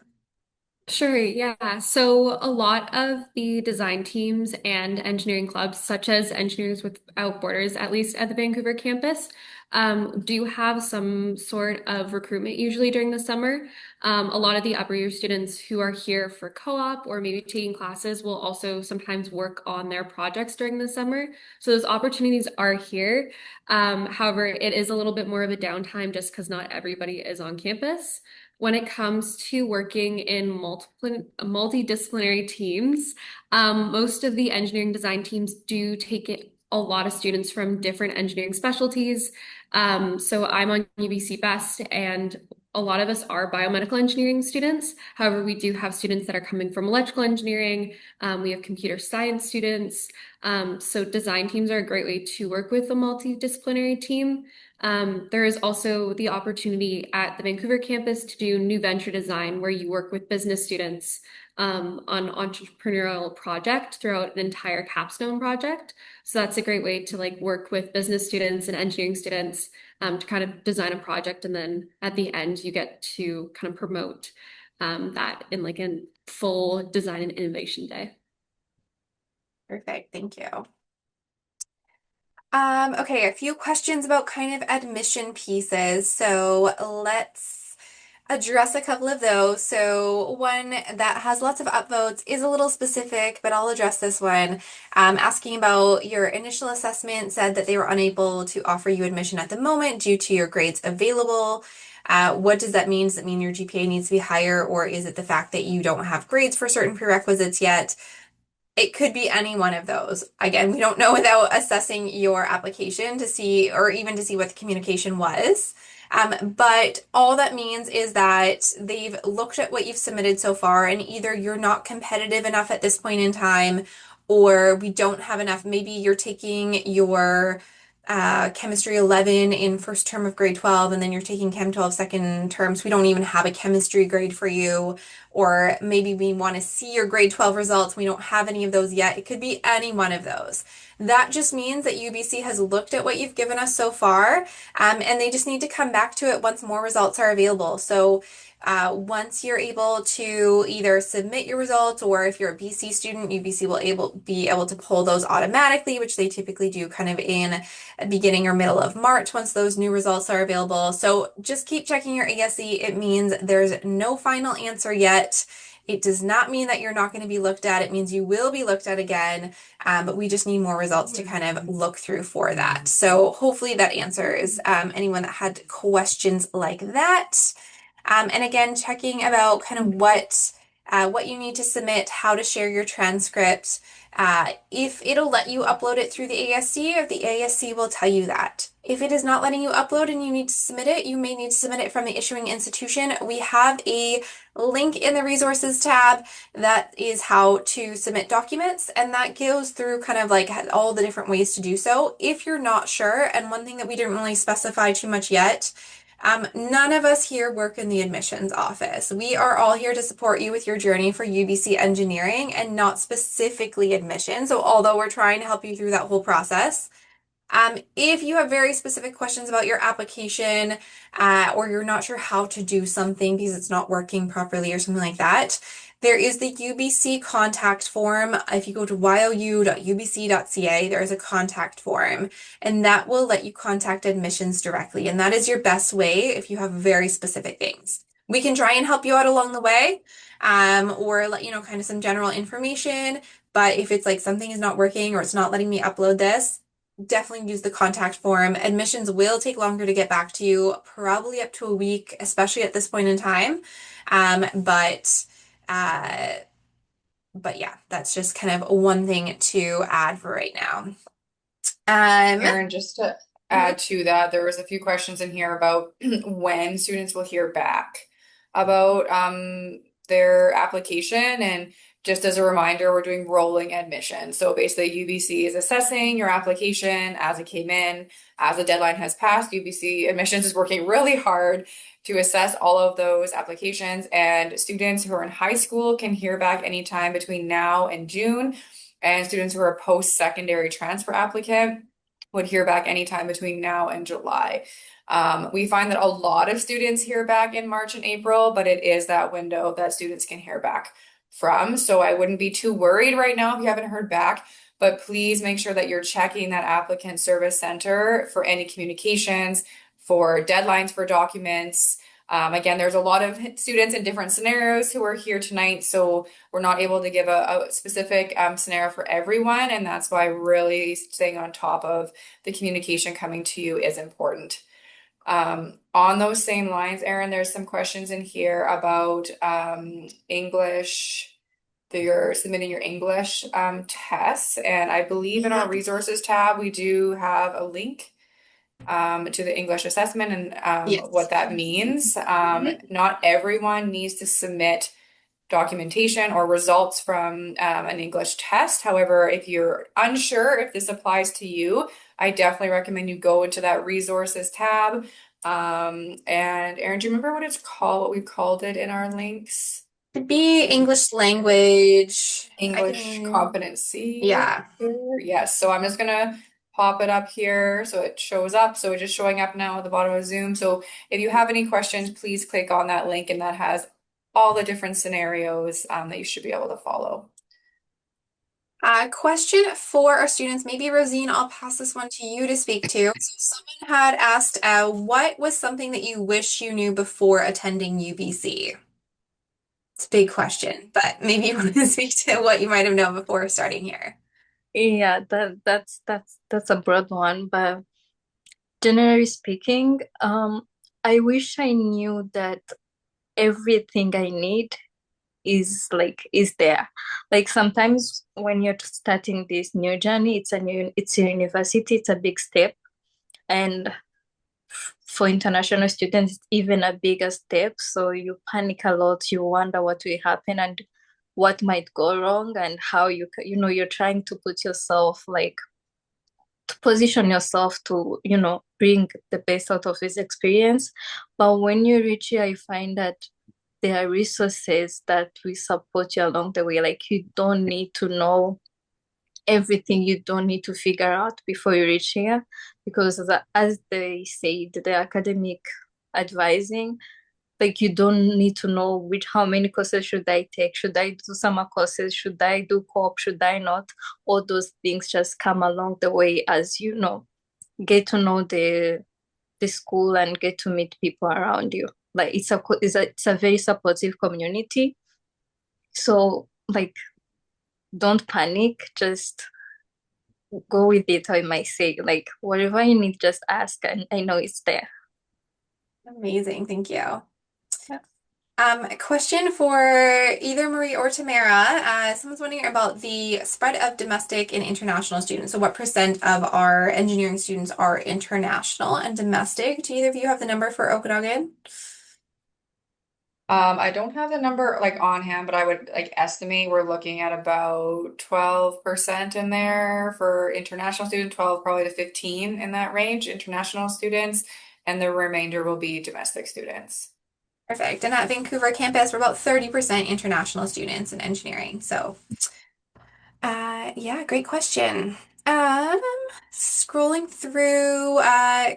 Speaker 5: Sure, yeah. So a lot of the design teams and engineering clubs, such as Engineers Without Borders, at least at the Vancouver campus, do have some sort of recruitment usually during the summer. A lot of the upper year students who are here for co-op or maybe taking classes will also sometimes work on their projects during the summer. So those opportunities are here. However, it is a little bit more of a downtime just because not everybody is on campus. When it comes to working in multidisciplinary teams, most of the engineering design teams do take a lot of students from different engineering specialties. So I'm on UBC Best, and a lot of us are biomedical engineering students. However, we do have students that are coming from electrical engineering. We have computer science students. So design teams are a great way to work with a multidisciplinary team. There is also the opportunity at the Vancouver campus to do new venture design, where you work with business students on entrepreneurial project throughout an entire capstone project. So that's a great way to like work with business students and engineering students to kind of design a project, and then at the end you get to kind of promote that in like a full design and innovation day.
Speaker 1: Perfect. Thank you. Okay, a few questions about kind of admission pieces. So let's address a couple of those. So one that has lots of upvotes is a little specific, but I'll address this one. Asking about your initial assessment said that they were unable to offer you admission at the moment due to your grades available. What does that mean? Does it mean your GPA needs to be higher, or is it the fact that you don't have grades for certain prerequisites yet? It could be any one of those. Again, we don't know without assessing your application to see, or even to see what the communication was. But all that means is that they've looked at what you've submitted so far, and either you're not competitive enough at this point in time, or we don't have enough. Maybe you're taking your chemistry 11 in first term of grade 12, and then you're taking chem 12 second term. So we don't even have a chemistry grade for you. Or maybe we want to see your grade 12 results. We don't have any of those yet. It could be any one of those. That just means that UBC has looked at what you've given us so far, and they just need to come back to it once more results are available. So once you're able to either submit your results, or if you're a BC student, UBC will be able to pull those automatically, which they typically do kind of in beginning or middle of March once those new results are available. So just keep checking your ASE. It means there's no final answer yet. It does not mean that you're not going to be looked at. It means you will be looked at again, but we just need more results to kind of look through for that. So hopefully that answers anyone that had questions like that. And again, checking about kind of what you need to submit, how to share your transcript. If it'll let you upload it through the ASC, or the ASC will tell you that. If it is not letting you upload and you need to submit it, you may need to submit it from the issuing institution. We have a link in the resources tab that is how to submit documents, and that goes through kind of like all the different ways to do so. If you're not sure, and one thing that we didn't really specify too much yet, none of us here work in the admissions office. We are all here to support you with your journey for UBC engineering, and not specifically admission. So although we're trying to help you through that whole process, if you have very specific questions about your application, or you're not sure how to do something because it's not working properly or something like that, there is the UBC contact form. If you go to you.ubc.ca, there is a contact form, and that will let you contact admissions directly. And that is your best way if you have very specific things. We can try and help you out along the way, or let you know kind of some general information. But if it's like something is not working, or it's not letting me upload this, definitely use the contact form. Admissions will take longer to get back to you, probably up to a week, especially at this point in time. Uh, but yeah, that's just kind of one thing to add for right now.
Speaker 2: Erin, just to add to that, there was a few questions in here about when students will hear back about their application. And just as a reminder, we're doing rolling admission. So basically, UBC is assessing your application as it came in. As the deadline has passed, UBC admissions is working really hard to assess all of those applications. And students who are in high school can hear back anytime between now and June. And students who are a post-secondary transfer applicant would hear back anytime between now and July. We find that a lot of students hear back in March and April, but it is that window that students can hear back from. So I wouldn't be too worried right now if you haven't heard back, but please make sure that you're checking that applicant service center for any communications, for deadlines for documents. Again, there's a lot of students in different scenarios who are here tonight, so we're not able to give a specific scenario for everyone, and that's why really staying on top of the communication coming to you is important. On those same lines, Erin, there's some questions in here about English. You're submitting your English tests, and I believe in our resources tab we do have a link to the English assessment and what
Speaker 1: Yes.
Speaker 2: that means.
Speaker 1: Mhm.
Speaker 2: Not everyone needs to submit documentation or results from an English test. However, if you're unsure if this applies to you, I definitely recommend you go into that resources tab. And Erin, do you remember what it's called, what we called it in our links?
Speaker 1: Could be English language. I
Speaker 2: English
Speaker 1: can,
Speaker 2: competency.
Speaker 1: yeah.
Speaker 2: Yes, so I'm just gonna pop it up here so it shows up. So it's just showing up now at the bottom of Zoom. So if you have any questions, please click on that link and that has all the different scenarios that you should be able to follow.
Speaker 1: Question for our students. Maybe Rosine, I'll pass this one to you to speak to. So someone had asked, what was something that you wish you knew before attending UBC? It's a big question, but maybe you want to speak to what you might have known before starting here.
Speaker 6: Yeah, that's a broad one, but generally speaking, I wish I knew that everything I need is there. Like sometimes when you're starting this new journey, it's a university, it's a big step. And for international students, it's even a bigger step. So you panic a lot, you wonder what will happen and what might go wrong and how you're trying to put yourself like to position yourself to, bring the best out of this experience. But when you reach here, I find that there are resources that will support you along the way. Like you don't need to know everything, you don't need to figure out before you reach here, because as they say, the academic advising, like you don't need to know how many courses should I take, should I do summer courses, should I do co-op, should I not. All those things just come along the way as get to know the school and get to meet people around you. Like it's a very supportive community. So like don't panic, just go with it. I might say, like, whatever you need, just ask, and I know it's there.
Speaker 1: Amazing, thank you.
Speaker 6: Yeah.
Speaker 1: A question for either Marie or Tamara. Someone's wondering about the spread of domestic and international students. So what percent of our engineering students are international and domestic? Do either of you have the number for Okanagan?
Speaker 2: I don't have the number like on hand, but I would like estimate we're looking at about 12% in there for international students, 12 probably to 15 in that range, international students, and the remainder will be domestic students.
Speaker 1: Perfect. And at Vancouver campus, we're about 30% international students in engineering. So yeah, great question. Um, Scrolling through,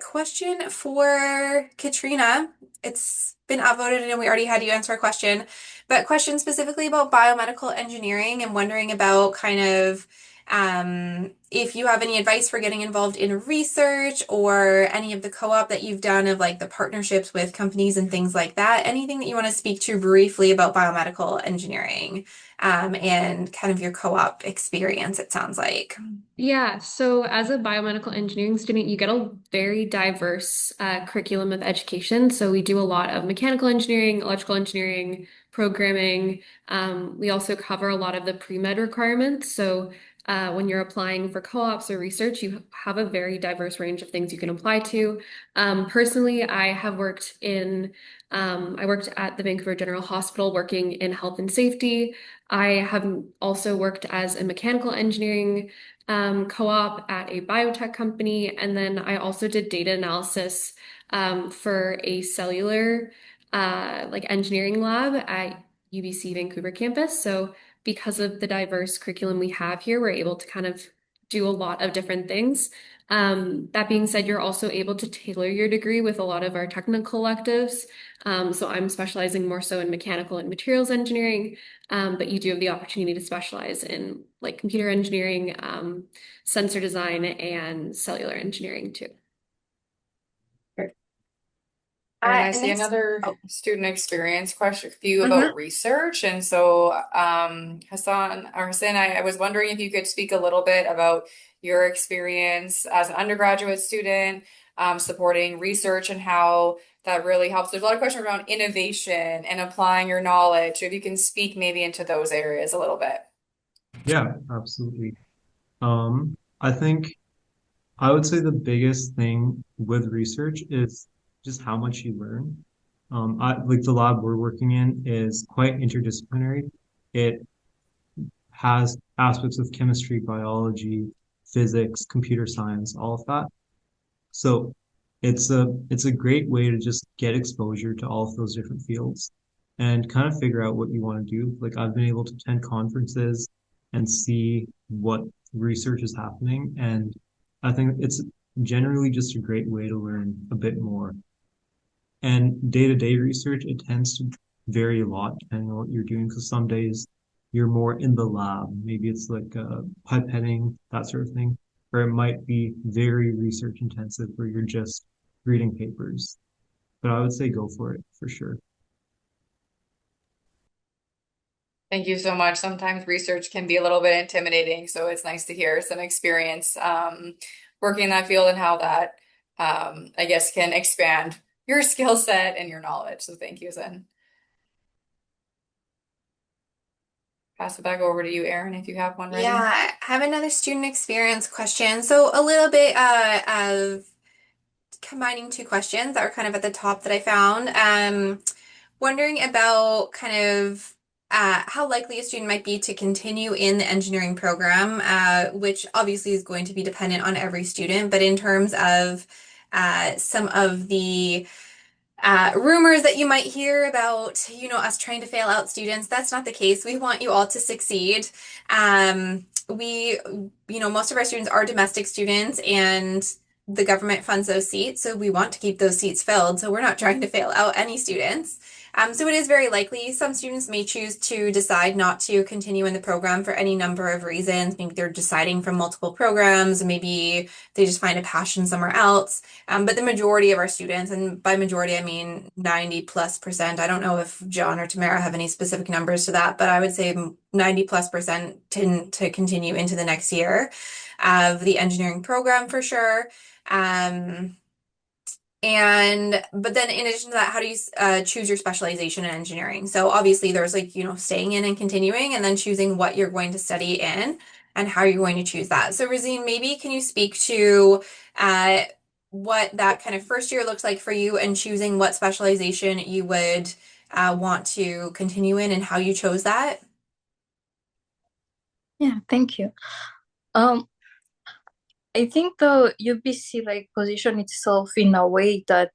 Speaker 1: question for Katrina. It's been upvoted and we already had you answer a question, but question specifically about biomedical engineering and wondering about kind of if you have any advice for getting involved in research or any of the co-op that you've done of like the partnerships with companies and things like that. Anything that you want to speak to briefly about biomedical engineering and kind of your co-op experience, it sounds like.
Speaker 5: Yeah, so as a biomedical engineering student, you get a very diverse curriculum of education. So we do a lot of mechanical engineering, electrical engineering, programming. We also cover a lot of the pre-med requirements. So when you're applying for co-ops or research, you have a very diverse range of things you can apply to. Personally, I worked at the Vancouver General Hospital working in health and safety. I have also worked as a mechanical engineering co-op at a biotech company. And then I also did data analysis for a cellular like engineering lab at UBC Vancouver campus. So because of the diverse curriculum we have here, we're able to kind of do a lot of different things. That being said, you're also able to tailor your degree with a lot of our technical electives. So I'm specializing more so in mechanical and materials engineering, but you do have the opportunity to specialize in like computer engineering, sensor design, and cellular engineering too.
Speaker 2: And I
Speaker 1: And
Speaker 2: see
Speaker 1: next,
Speaker 2: another
Speaker 1: oh,
Speaker 2: student experience question for you
Speaker 1: mhm.
Speaker 2: about research. And so, Hassan, I was wondering if you could speak a little bit about your experience as an undergraduate student, supporting research and how that really helps. There's a lot of questions around innovation and applying your knowledge. If you can speak maybe into those areas a little bit.
Speaker 7: Yeah, absolutely. I think I would say the biggest thing with research is just how much you learn. Like the lab we're working in is quite interdisciplinary. It has aspects of chemistry, biology, physics, computer science, all of that. So it's a great way to just get exposure to all of those different fields and kind of figure out what you want to do. Like I've been able to attend conferences and see what research is happening, and I think it's generally just a great way to learn a bit more. And day-to-day research, it tends to vary a lot depending on what you're doing. Because some days you're more in the lab. Maybe it's like pipetting, that sort of thing. Or it might be very research intensive where you're just reading papers. But I would say go for it for sure.
Speaker 2: Thank you so much. Sometimes research can be a little bit intimidating, so it's nice to hear some experience working in that field and how that, I guess, can expand your skill set and your knowledge. So thank you, Zen. Pass it back over to you, Erin, if you have one ready.
Speaker 1: Yeah, I have another student experience question. So a little bit of combining two questions that were kind of at the top that I found. Wondering about kind of how likely a student might be to continue in the engineering program, which obviously is going to be dependent on every student, but in terms of some of the rumors that you might hear about, us trying to fail out students. That's not the case. We want you all to succeed. Most of our students are domestic students and the government funds those seats. So we want to keep those seats filled. So we're not trying to fail out any students. So it is very likely some students may choose to decide not to continue in the program for any number of reasons. Maybe they're deciding from multiple programs, maybe they just find a passion somewhere else. But the majority of our students, and by majority I mean 90+%, I don't know if John or Tamara have any specific numbers to that, but I would say 90+% tend to continue into the next year of the engineering program for sure. But then in addition to that, how do you choose your specialization in engineering? So obviously there's staying in and continuing and then choosing what you're going to study in and how you're going to choose that. So Rosine, maybe can you speak to uh, what that kind of first year looks like for you and choosing what specialization you would want to continue in and how you chose that?
Speaker 6: Yeah, thank you. Um, I think the UBC position itself in a way that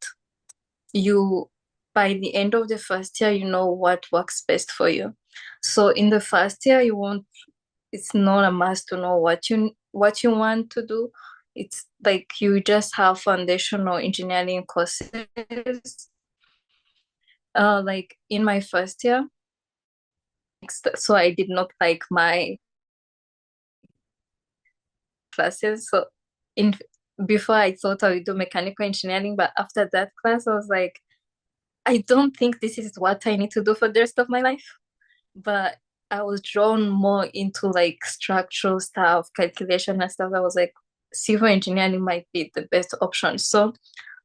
Speaker 6: you by the end of the first year you know what works best for you. So in the first year it's not a must to know what you want to do. It's like you just have foundational engineering courses. Like in my first year, so I did not like my classes. So in before I thought I would do mechanical engineering, but after that class, I was like, I don't think this is what I need to do for the rest of my life. But I was drawn more into structural stuff, calculation and stuff. I was like, civil engineering might be the best option. So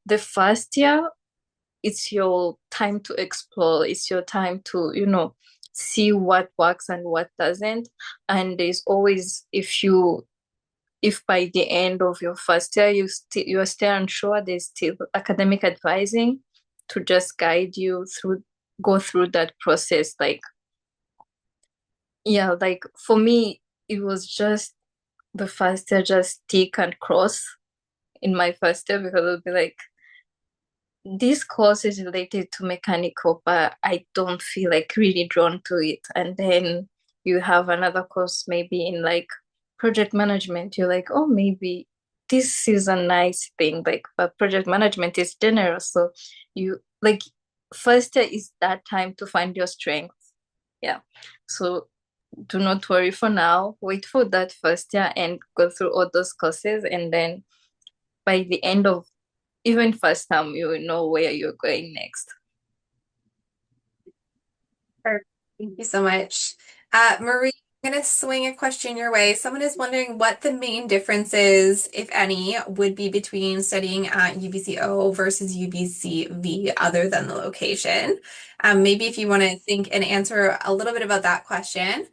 Speaker 6: the first year, it's your time to explore. It's your time to, see what works and what doesn't. And there's always, if by the end of your first year you're still unsure, there's still academic advising to just guide you go through that process. For me, it was just the first year, just tick and cross in my first year, because it would be like, this course is related to mechanical, but I don't feel really drawn to it. And then you have another course maybe in project management. You're like, oh, maybe this is a nice thing, but project management is general. So you first year is that time to find your strength. Yeah. So do not worry for now. Wait for that first year and go through all those courses. And then by the end of even first term, you will know where you're going next.
Speaker 1: Perfect. Thank you so much. Marie, I'm going to swing a question your way. Someone is wondering what the main differences, if any, would be between studying at UBCO versus UBCV other than the location. Maybe if you want to think and answer a little bit about that question.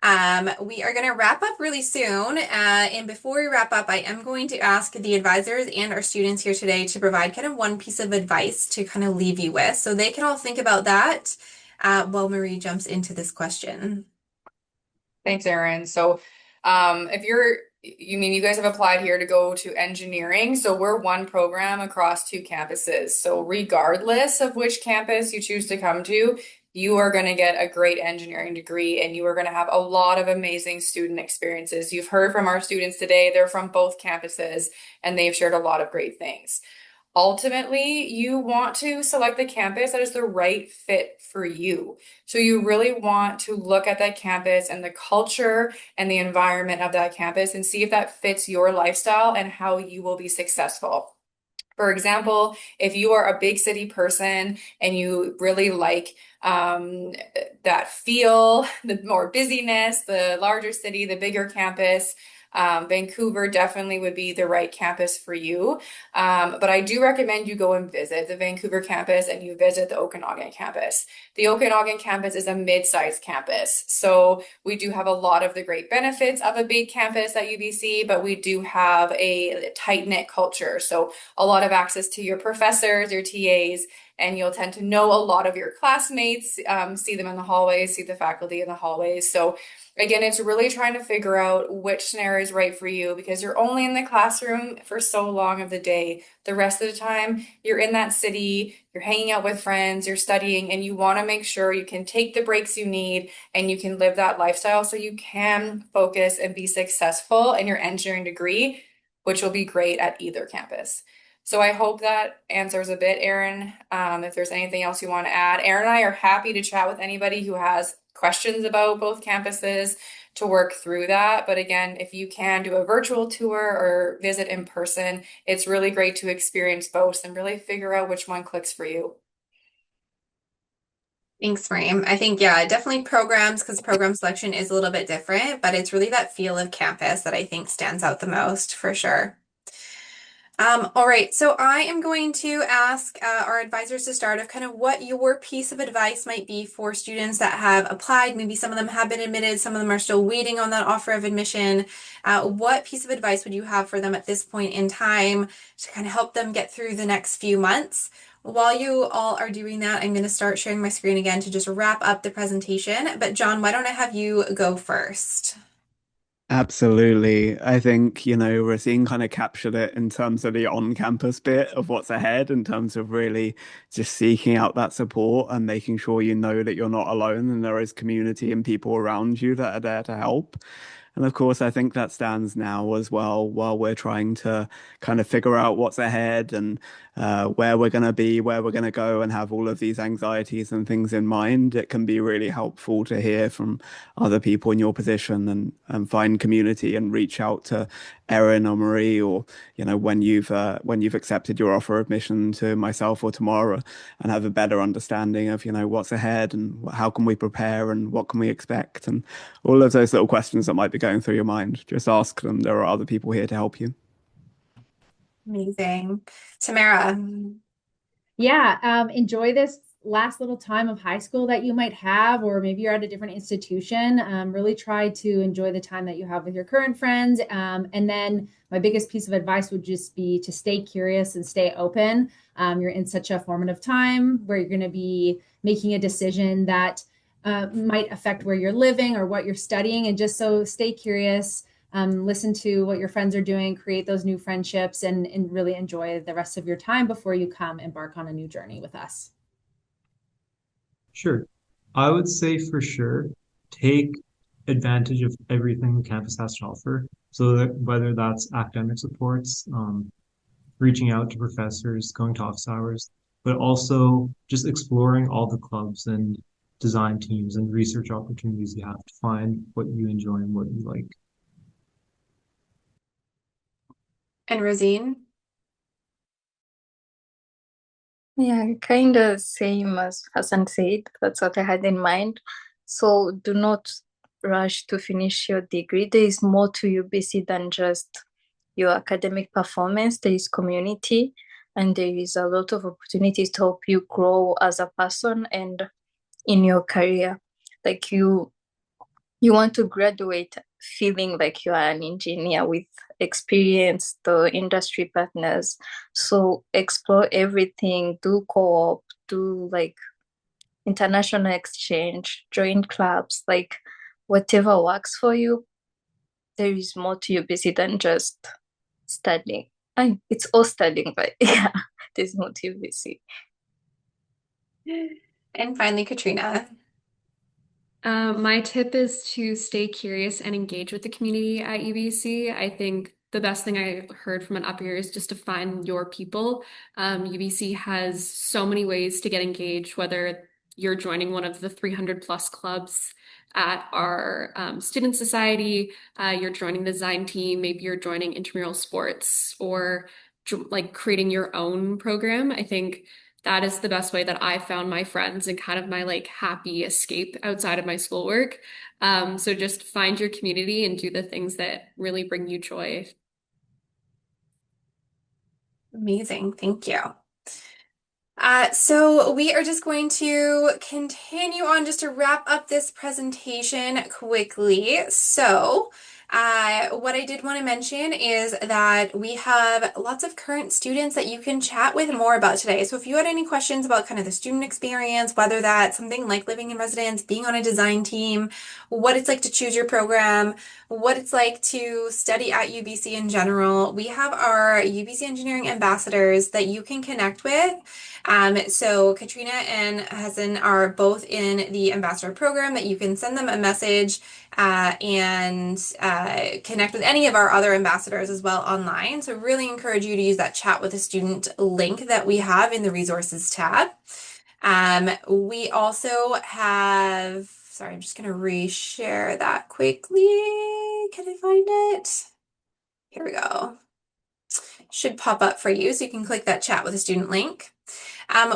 Speaker 1: We are going to wrap up really soon. And before we wrap up, I am going to ask the advisors and our students here today to provide kind of one piece of advice to kind of leave you with. So they can all think about that while Marie jumps into this question.
Speaker 2: Thanks, Erin. So, if you guys have applied here to go to engineering. So we're one program across two campuses. So regardless of which campus you choose to come to, you are going to get a great engineering degree and you are going to have a lot of amazing student experiences. You've heard from our students today. They're from both campuses and they've shared a lot of great things. Ultimately, you want to select the campus that is the right fit for you. So you really want to look at that campus and the culture and the environment of that campus and see if that fits your lifestyle and how you will be successful. For example, if you are a big city person and you really like that feel, the more busyness, the larger city, the bigger campus, Vancouver definitely would be the right campus for you. But I do recommend you go and visit the Vancouver campus and you visit the Okanagan campus. The Okanagan campus is a mid-sized campus. So we do have a lot of the great benefits of a big campus at UBC, but we do have a tight-knit culture. So a lot of access to your professors, your TAs, and you'll tend to know a lot of your classmates, see them in the hallways, see the faculty in the hallways. So again, it's really trying to figure out which scenario is right for you because you're only in the classroom for so long of the day. The rest of the time, you're in that city, you're hanging out with friends, you're studying, and you want to make sure you can take the breaks you need and you can live that lifestyle so you can focus and be successful in your engineering degree, which will be great at either campus. So I hope that answers a bit, Erin. If there's anything else you want to add, Erin and I are happy to chat with anybody who has questions about both campuses to work through that. But again, if you can do a virtual tour or visit in person, it's really great to experience both and really figure out which one clicks for you.
Speaker 1: Thanks, Marie. I think, yeah, definitely programs because program selection is a little bit different, but it's really that feel of campus that I think stands out the most for sure. All right, so I am going to ask our advisors to start of kind of what your piece of advice might be for students that have applied. Maybe some of them have been admitted, some of them are still waiting on that offer of admission. What piece of advice would you have for them at this point in time to kind of help them get through the next few months? While you all are doing that, I'm going to start sharing my screen again to just wrap up the presentation. But John, why don't I have you go first?
Speaker 3: Absolutely. I think, Racine kind of captured it in terms of the on-campus bit of what's ahead, in terms of really just seeking out that support and making sure you know that you're not alone and there is community and people around you that are there to help. And of course, I think that stands now as well while we're trying to kind of figure out what's ahead and where we're going to be, where we're going to go, and have all of these anxieties and things in mind. It can be really helpful to hear from other people in your position and find community and reach out to Erin or Marie or when you've accepted your offer of admission to myself or Tamara and have a better understanding of what's ahead and how can we prepare and what can we expect and all of those little questions that might be going through your mind. Just ask them. There are other people here to help you.
Speaker 1: Amazing. Tamara.
Speaker 4: Yeah, enjoy this last little time of high school that you might have, or maybe you're at a different institution. Really try to enjoy the time that you have with your current friends. And then my biggest piece of advice would just be to stay curious and stay open. You're in such a formative time where you're going to be making a decision that might affect where you're living or what you're studying. And just so stay curious. Listen to what your friends are doing, create those new friendships, and really enjoy the rest of your time before you come embark on a new journey with us.
Speaker 7: Sure. I would say for sure, take advantage of everything the campus has to offer. So that whether that's academic supports, reaching out to professors, going to office hours, but also just exploring all the clubs and design teams and research opportunities you have to find what you enjoy and what you like.
Speaker 1: And Rosine?
Speaker 6: Yeah, kind of same as Hassan said. That's what I had in mind. So do not rush to finish your degree. There is more to UBC than just your academic performance. There is community, and there is a lot of opportunities to help you grow as a person and in your career. Like you you want to graduate feeling like you are an engineer with experience, the industry partners. So explore everything, do co-op, do like international exchange, join clubs, like whatever works for you. There is more to UBC than just studying. It's all studying, but yeah, there's more to UBC.
Speaker 1: And finally, Katrina.
Speaker 5: My tip is to stay curious and engage with the community at UBC. I think the best thing I've heard from an up year is just to find your people. UBC has so many ways to get engaged, whether you're joining one of the 300 plus clubs at our student society, you're joining the design team, maybe you're joining intramural sports or like creating your own program. I think that is the best way that I found my friends and kind of my like happy escape outside of my schoolwork. So just find your community and do the things that really bring you joy.
Speaker 1: Amazing. Thank you. So we are just going to continue on just to wrap up this presentation quickly. So, what I did want to mention is that we have lots of current students that you can chat with more about today. So if you had any questions about kind of the student experience, whether that's something like living in residence, being on a design team, what it's like to choose your program, what it's like to study at UBC in general, we have our UBC Engineering ambassadors that you can connect with. So Katrina and Hassan are both in the ambassador program that you can send them a message and connect with any of our other ambassadors as well online. So really encourage you to use that chat with a student link that we have in the resources tab. We also have, sorry, I'm just going to reshare that quickly. Can I find it? Here we go. Should pop up for you, so you can click that chat with a student link.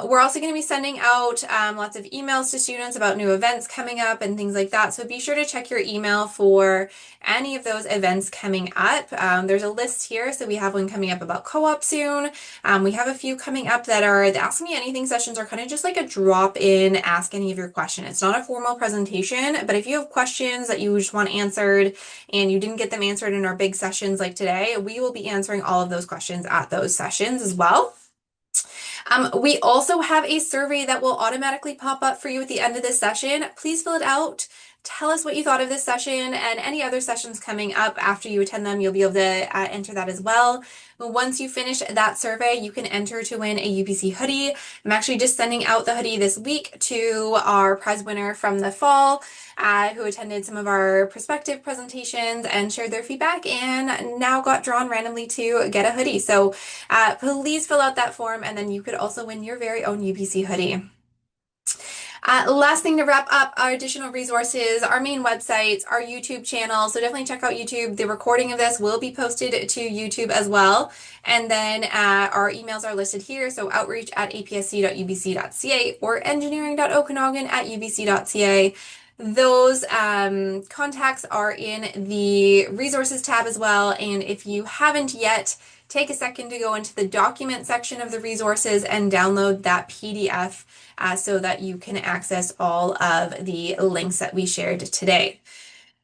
Speaker 1: We're also going to be sending out lots of emails to students about new events coming up and things like that. So be sure to check your email for any of those events coming up. There's a list here. So we have one coming up about co-op soon. We have a few coming up that are the Ask Me Anything sessions are kind of just like a drop-in ask any of your question. It's not a formal presentation, but if you have questions that you just want answered and you didn't get them answered in our big sessions like today, we will be answering all of those questions at those sessions as well. We also have a survey that will automatically pop up for you at the end of this session. Please fill it out. Tell us what you thought of this session and any other sessions coming up after you attend them. You'll be able to enter that as well. Once you finish that survey, you can enter to win a UBC hoodie. I'm actually just sending out the hoodie this week to our prize winner from the fall who attended some of our prospective presentations and shared their feedback and now got drawn randomly to get a hoodie. So please fill out that form and then you could also win your very own UBC hoodie. Last thing to wrap up, our additional resources, our main websites, our YouTube channel. So definitely check out YouTube. The recording of this will be posted to YouTube as well. And then our emails are listed here. So outreach@apsc.ubc.ca or engineering.okanagan@ubc.ca. Those contacts are in the resources tab as well. And if you haven't yet, take a second to go into the document section of the resources and download that PDF so that you can access all of the links that we shared today.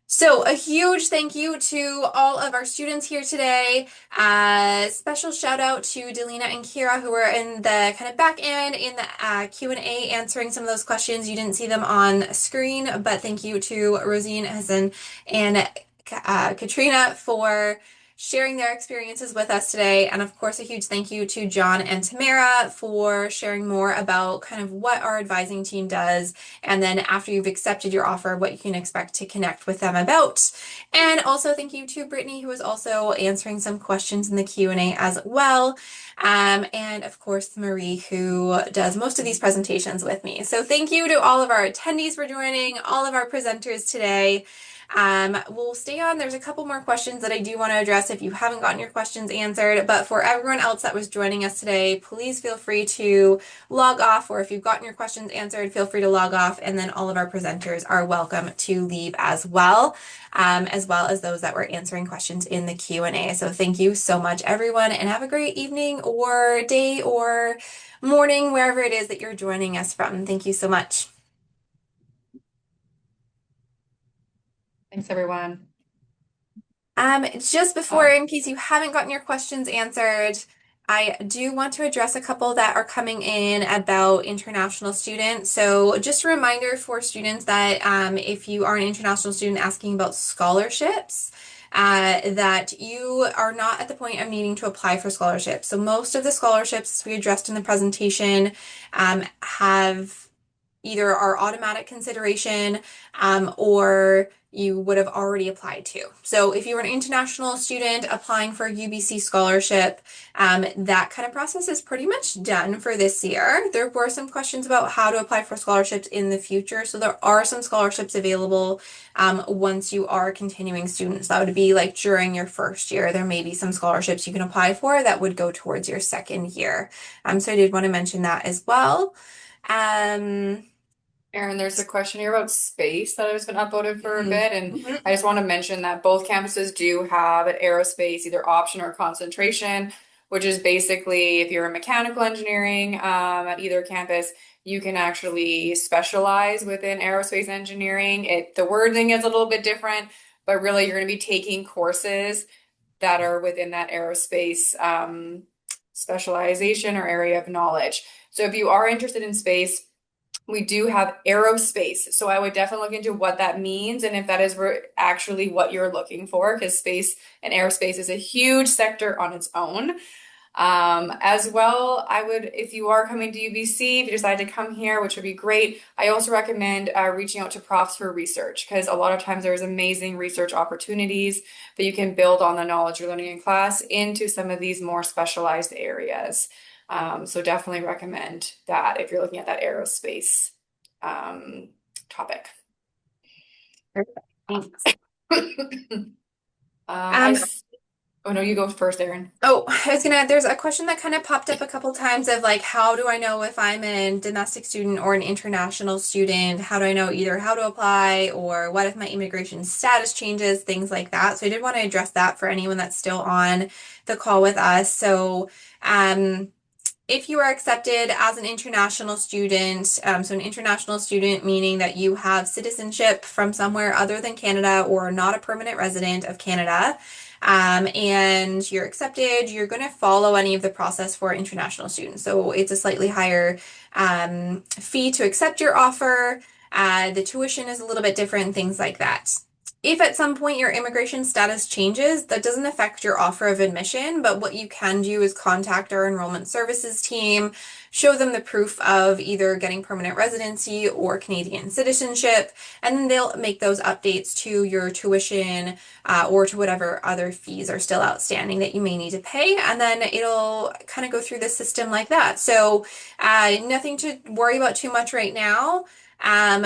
Speaker 1: So a huge thank you to all of our students here today. Special shout out to Delina and Kira who were in the kind of back end in the Q&A answering some of those questions. You didn't see them on screen, but thank you to Rosine, Hassan, and Katrina for sharing their experiences with us today. And of course, a huge thank you to John and Tamara for sharing more about kind of what our advising team does. And then after you've accepted your offer, what you can expect to connect with them about. And also thank you to Brittany, who was also answering some questions in the Q&A as well. And of course, Marie, who does most of these presentations with me. So thank you to all of our attendees for joining, all of our presenters today. We'll stay on. There's a couple more questions that I do want to address if you haven't gotten your questions answered, but for everyone else that was joining us today, please feel free to log off, or if you've gotten your questions answered, feel free to log off, and then all of our presenters are welcome to leave as well as those that were answering questions in the Q&A. So thank you so much, everyone, and have a great evening or day or morning, wherever it is that you're joining us from. Thank you so much.
Speaker 2: Thanks, everyone.
Speaker 1: Just before, in case you haven't gotten your questions answered, I do want to address a couple that are coming in about international students. So just a reminder for students that if you are an international student asking about scholarships, that you are not at the point of needing to apply for scholarships. So most of the scholarships we addressed in the presentation have either our automatic consideration or you would have already applied to. So if you were an international student applying for a UBC scholarship, that kind of process is pretty much done for this year. There were some questions about how to apply for scholarships in the future. So there are some scholarships available once you are a continuing student. So that would be like during your first year, there may be some scholarships you can apply for that would go towards your second year. So I did want to mention that as well.
Speaker 2: Erin, there's a question here about space that has been upvoted for a bit, and
Speaker 1: Mhm.
Speaker 2: I just want to mention that both campuses do have an aerospace either option or concentration, which is basically if you're in mechanical engineering at either campus, you can actually specialize within aerospace engineering. The wording is a little bit different, but really you're going to be taking courses that are within that aerospace specialization or area of knowledge. So if you are interested in space, we do have aerospace. So I would definitely look into what that means and if that is actually what you're looking for, because space and aerospace is a huge sector on its own. As well, I would, if you are coming to UBC, if you decide to come here, which would be great, I also recommend reaching out to profs for research, because a lot of times there's amazing research opportunities that you can build on the knowledge you're learning in class into some of these more specialized areas. So definitely recommend that if you're looking at that aerospace topic.
Speaker 1: Perfect. Thanks.
Speaker 2: Oh no, you go first, Erin.
Speaker 1: Oh, there's a question that kind of popped up a couple times of like, how do I know if I'm a domestic student or an international student? How do I know either how to apply or what if my immigration status changes, things like that. So I did want to address that for anyone that's still on the call with us. So, if you are accepted as an international student, so an international student meaning that you have citizenship from somewhere other than Canada or not a permanent resident of Canada, and you're accepted, you're going to follow any of the process for international students. So it's a slightly higher fee to accept your offer. The tuition is a little bit different, things like that. If at some point your immigration status changes, that doesn't affect your offer of admission, but what you can do is contact our enrollment services team, show them the proof of either getting permanent residency or Canadian citizenship, and then they'll make those updates to your tuition or to whatever other fees are still outstanding that you may need to pay, and then it'll kind of go through the system like that. So nothing to worry about too much right now.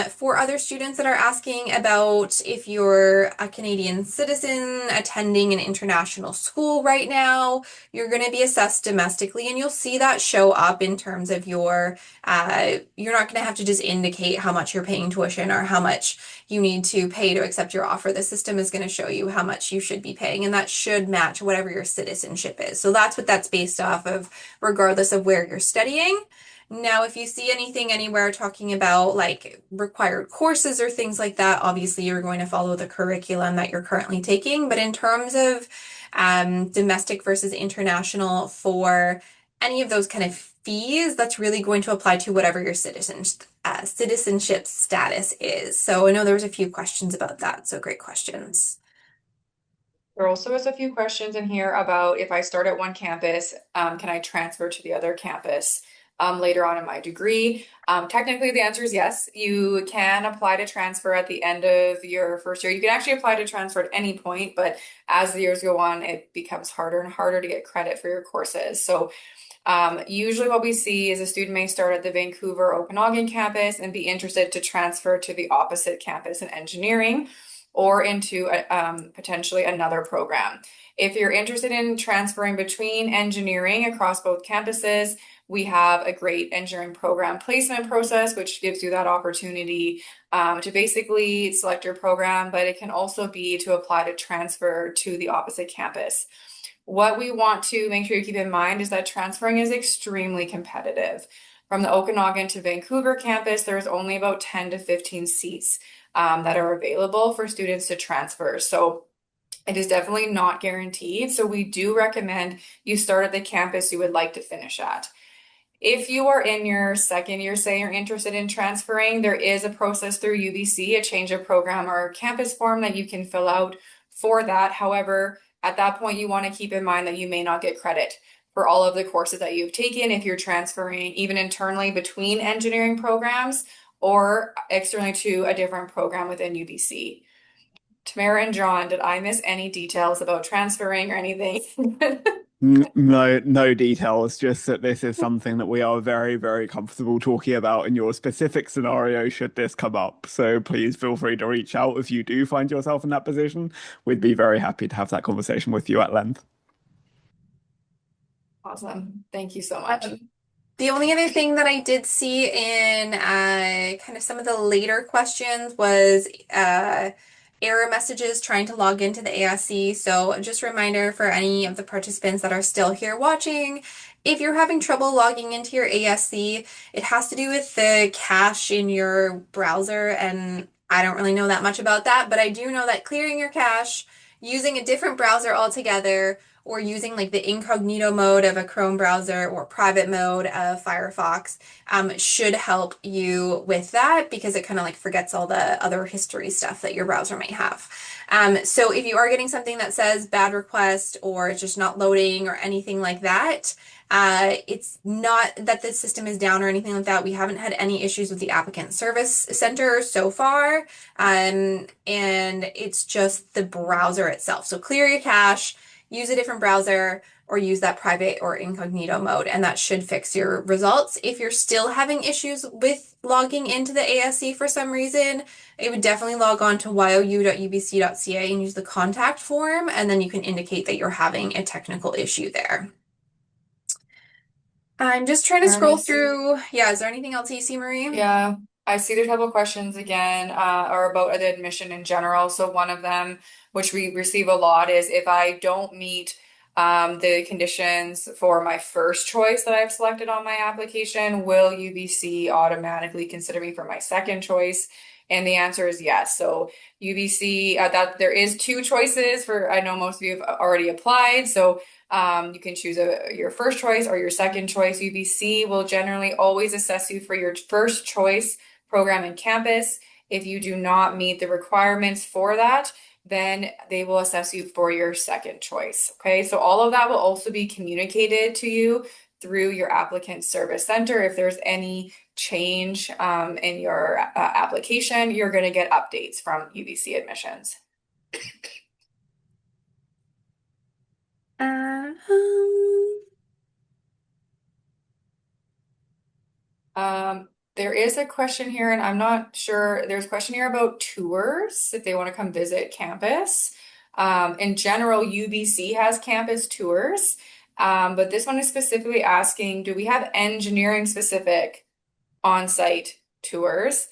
Speaker 1: For other students that are asking about if you're a Canadian citizen attending an international school right now, you're going to be assessed domestically, and you'll see that show up in terms of you're not going to have to just indicate how much you're paying tuition or how much you need to pay to accept your offer. The system is going to show you how much you should be paying, and that should match whatever your citizenship is. So that's what that's based off of, regardless of where you're studying. Now, if you see anything anywhere talking about like required courses or things like that, obviously you're going to follow the curriculum that you're currently taking. But in terms of domestic versus international for any of those kind of fees, that's really going to apply to whatever your citizenship status is. So I know there was a few questions about that. So great questions.
Speaker 2: There also is a few questions in here about if I start at one campus, can I transfer to the other campus later on in my degree? Technically, the answer is yes. You can apply to transfer at the end of your first year. You can actually apply to transfer at any point, but as the years go on, it becomes harder and harder to get credit for your courses. So usually what we see is a student may start at the Vancouver Okanagan campus and be interested to transfer to the opposite campus in engineering or into potentially another program. If you're interested in transferring between engineering across both campuses, we have a great engineering program placement process, which gives you that opportunity to basically select your program, but it can also be to apply to transfer to the opposite campus. What we want to make sure you keep in mind is that transferring is extremely competitive. From the Okanagan to Vancouver campus, there's only about 10 to 15 seats that are available for students to transfer. So it is definitely not guaranteed. So we do recommend you start at the campus you would like to finish at. If you are in your second year, say you're interested in transferring, there is a process through UBC, a change of program or campus form that you can fill out for that. However, at that point, you want to keep in mind that you may not get credit for all of the courses that you've taken if you're transferring even internally between engineering programs or externally to a different program within UBC. Tamara and John, did I miss any details about transferring or anything?
Speaker 3: No, no details, just that this is something that we are very, very comfortable talking about in your specific scenario should this come up. So please feel free to reach out if you do find yourself in that position. We'd be very happy to have that conversation with you at length.
Speaker 2: Awesome. Thank you so much.
Speaker 1: The only other thing that I did see in kind of some of the later questions was error messages trying to log into the ASC. So just a reminder for any of the participants that are still here watching, if you're having trouble logging into your ASC, it has to do with the cache in your browser, and I don't really know that much about that, but I do know that clearing your cache, using a different browser altogether, or using like the incognito mode of a Chrome browser or private mode of Firefox should help you with that because it kind of like forgets all the other history stuff that your browser may have. So if you are getting something that says bad request or it's just not loading or anything like that, it's not that the system is down or anything like that. We haven't had any issues with the applicant service center so far. And it's just the browser itself. So clear your cache, use a different browser, or use that private or incognito mode, and that should fix your results. If you're still having issues with logging into the ASC for some reason, I would definitely log on to you.ubc.ca and use the contact form, and then you can indicate that you're having a technical issue there. I'm just trying to scroll through. Yeah, is there anything else you see, Marie?
Speaker 2: Yeah, I see there's a couple questions again, are about the admission in general. So one of them, which we receive a lot, is if I don't meet the conditions for my first choice that I've selected on my application, will UBC automatically consider me for my second choice? And the answer is yes. So UBC, that there is two choices for, I know most of you have already applied. So you can choose your first choice or your second choice. UBC will generally always assess you for your first choice program and campus. If you do not meet the requirements for that, then they will assess you for your second choice. Okay, so all of that will also be communicated to you through your applicant service center. If there's any change in your application, you're going to get updates from UBC admissions. There is a question here, and I'm not sure. There's a question here about tours, if they want to come visit campus. In general, UBC has campus tours, but this one is specifically asking, do we have engineering specific on-site tours?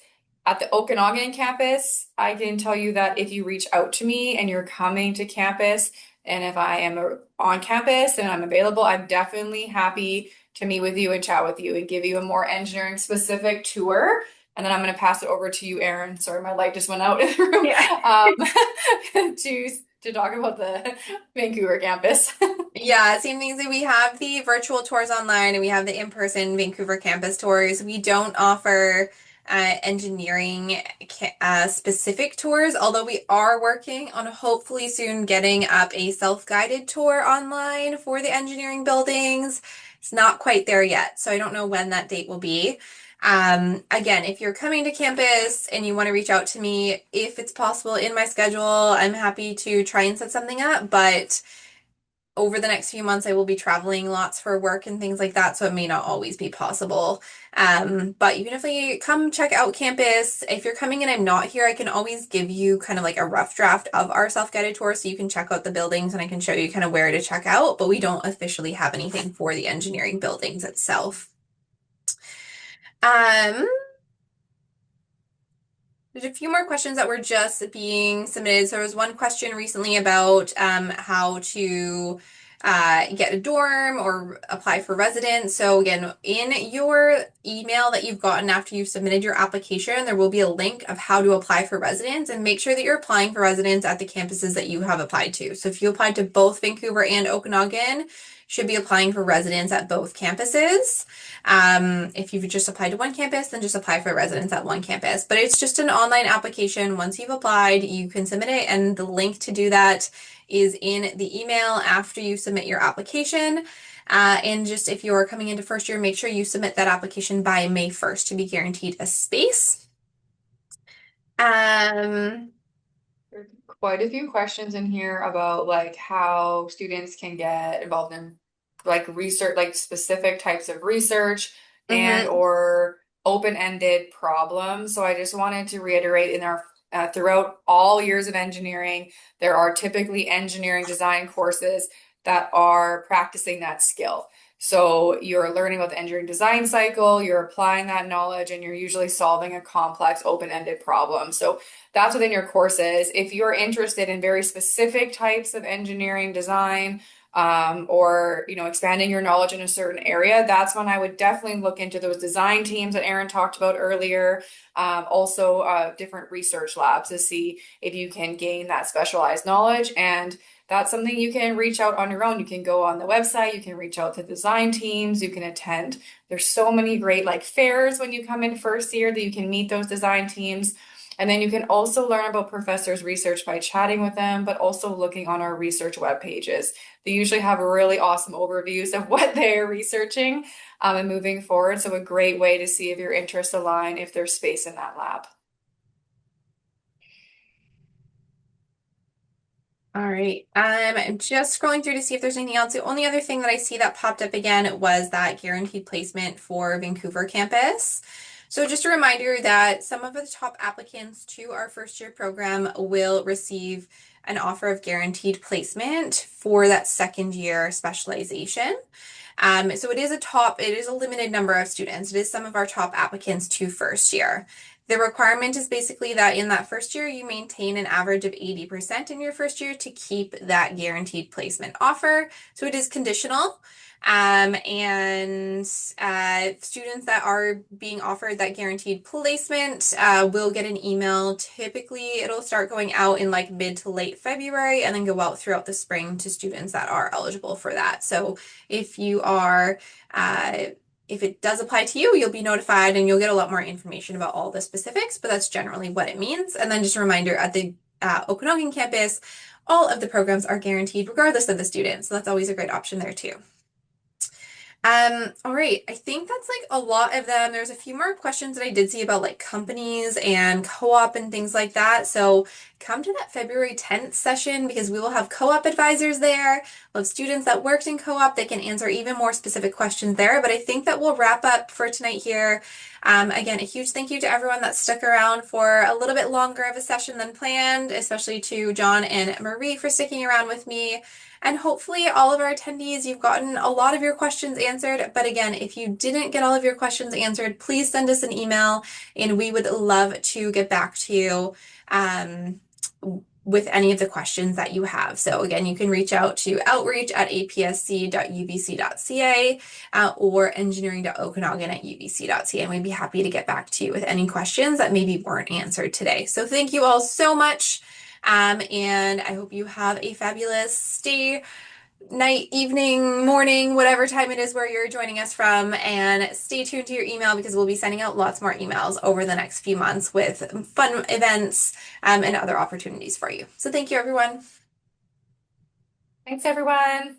Speaker 2: At the Okanagan campus, I can tell you that if you reach out to me and you're coming to campus, and if I am on campus and I'm available, I'm definitely happy to meet with you and chat with you and give you a more engineering specific tour. And then I'm going to pass it over to you, Erin. Sorry, my light just went out in the room.
Speaker 1: Yeah.
Speaker 2: To talk about the Vancouver campus.
Speaker 1: Yeah, same things. We have the virtual tours online and we have the in-person Vancouver campus tours. We don't offer engineering specific tours, although we are working on hopefully soon getting up a self-guided tour online for the engineering buildings. It's not quite there yet, so I don't know when that date will be. Again, if you're coming to campus and you want to reach out to me, if it's possible in my schedule, I'm happy to try and set something up, but over the next few months, I will be traveling lots for work and things like that, so it may not always be possible. But you can definitely come check out campus. If you're coming and I'm not here, I can always give you kind of like a rough draft of our self-guided tour so you can check out the buildings and I can show you kind of where to check out, but we don't officially have anything for the engineering buildings itself. There's a few more questions that were just being submitted. So there was one question recently about how to get a dorm or apply for residence. So again, in your email that you've gotten after you've submitted your application, there will be a link of how to apply for residence, and make sure that you're applying for residence at the campuses that you have applied to. So if you applied to both Vancouver and Okanagan, should be applying for residence at both campuses. If you've just applied to one campus, then just apply for residence at one campus. But it's just an online application. Once you've applied, you can submit it, and the link to do that is in the email after you submit your application. And just if you're coming into first year, make sure you submit that application by May 1st to be guaranteed a space.
Speaker 2: There's quite a few questions in here about like how students can get involved in like research, like specific types of research and or open-ended problems. So I just wanted to reiterate in our throughout all years of engineering, there are typically engineering design courses that are practicing that skill. So you're learning about the engineering design cycle, you're applying that knowledge, and you're usually solving a complex open-ended problem. So that's within your courses. If you're interested in very specific types of engineering design, or expanding your knowledge in a certain area, that's when I would definitely look into those design teams that Aaron talked about earlier. Also, different research labs to see if you can gain that specialized knowledge. And that's something you can reach out on your own. You can go on the website, you can reach out to design teams, you can attend. There's so many great like fairs when you come in first year that you can meet those design teams. And then you can also learn about professors' research by chatting with them, but also looking on our research web pages. They usually have really awesome overviews of what they're researching and moving forward. So a great way to see if your interests align, if there's space in that lab.
Speaker 1: All right. I'm just scrolling through to see if there's anything else. The only other thing that I see that popped up again was that guaranteed placement for Vancouver campus. So just a reminder that some of the top applicants to our first year program will receive an offer of guaranteed placement for that second year specialization. So it is a limited number of students. It is some of our top applicants to first year. The requirement is basically that in that first year, you maintain an average of 80% in your first year to keep that guaranteed placement offer. So it is conditional. And students that are being offered that guaranteed placement will get an email. Typically, it'll start going out in like mid to late February and then go out throughout the spring to students that are eligible for that. So if you are if it does apply to you, you'll be notified and you'll get a lot more information about all the specifics, but that's generally what it means. And then just a reminder, at the Okanagan campus, all of the programs are guaranteed regardless of the student. So that's always a great option there too. All right, I think that's like a lot of them. There's a few more questions that I did see about like companies and co-op and things like that. So come to that February 10th session because we will have co-op advisors there. We'll have students that worked in co-op that can answer even more specific questions there. But I think that we'll wrap up for tonight here. Again, a huge thank you to everyone that stuck around for a little bit longer of a session than planned, especially to John and Marie for sticking around with me. And hopefully all of our attendees, you've gotten a lot of your questions answered. But again, if you didn't get all of your questions answered, please send us an email and we would love to get back to you with any of the questions that you have. So again, you can reach out to outreach@apsc.ubc.ca or engineering.okanagan@ubc.ca, and we'd be happy to get back to you with any questions that maybe weren't answered today. So thank you all so much. And I hope you have a fabulous day, night, evening, morning, whatever time it is where you're joining us from. And stay tuned to your email because we'll be sending out lots more emails over the next few months with fun events and other opportunities for you. So thank you, everyone.
Speaker 2: Thanks, everyone.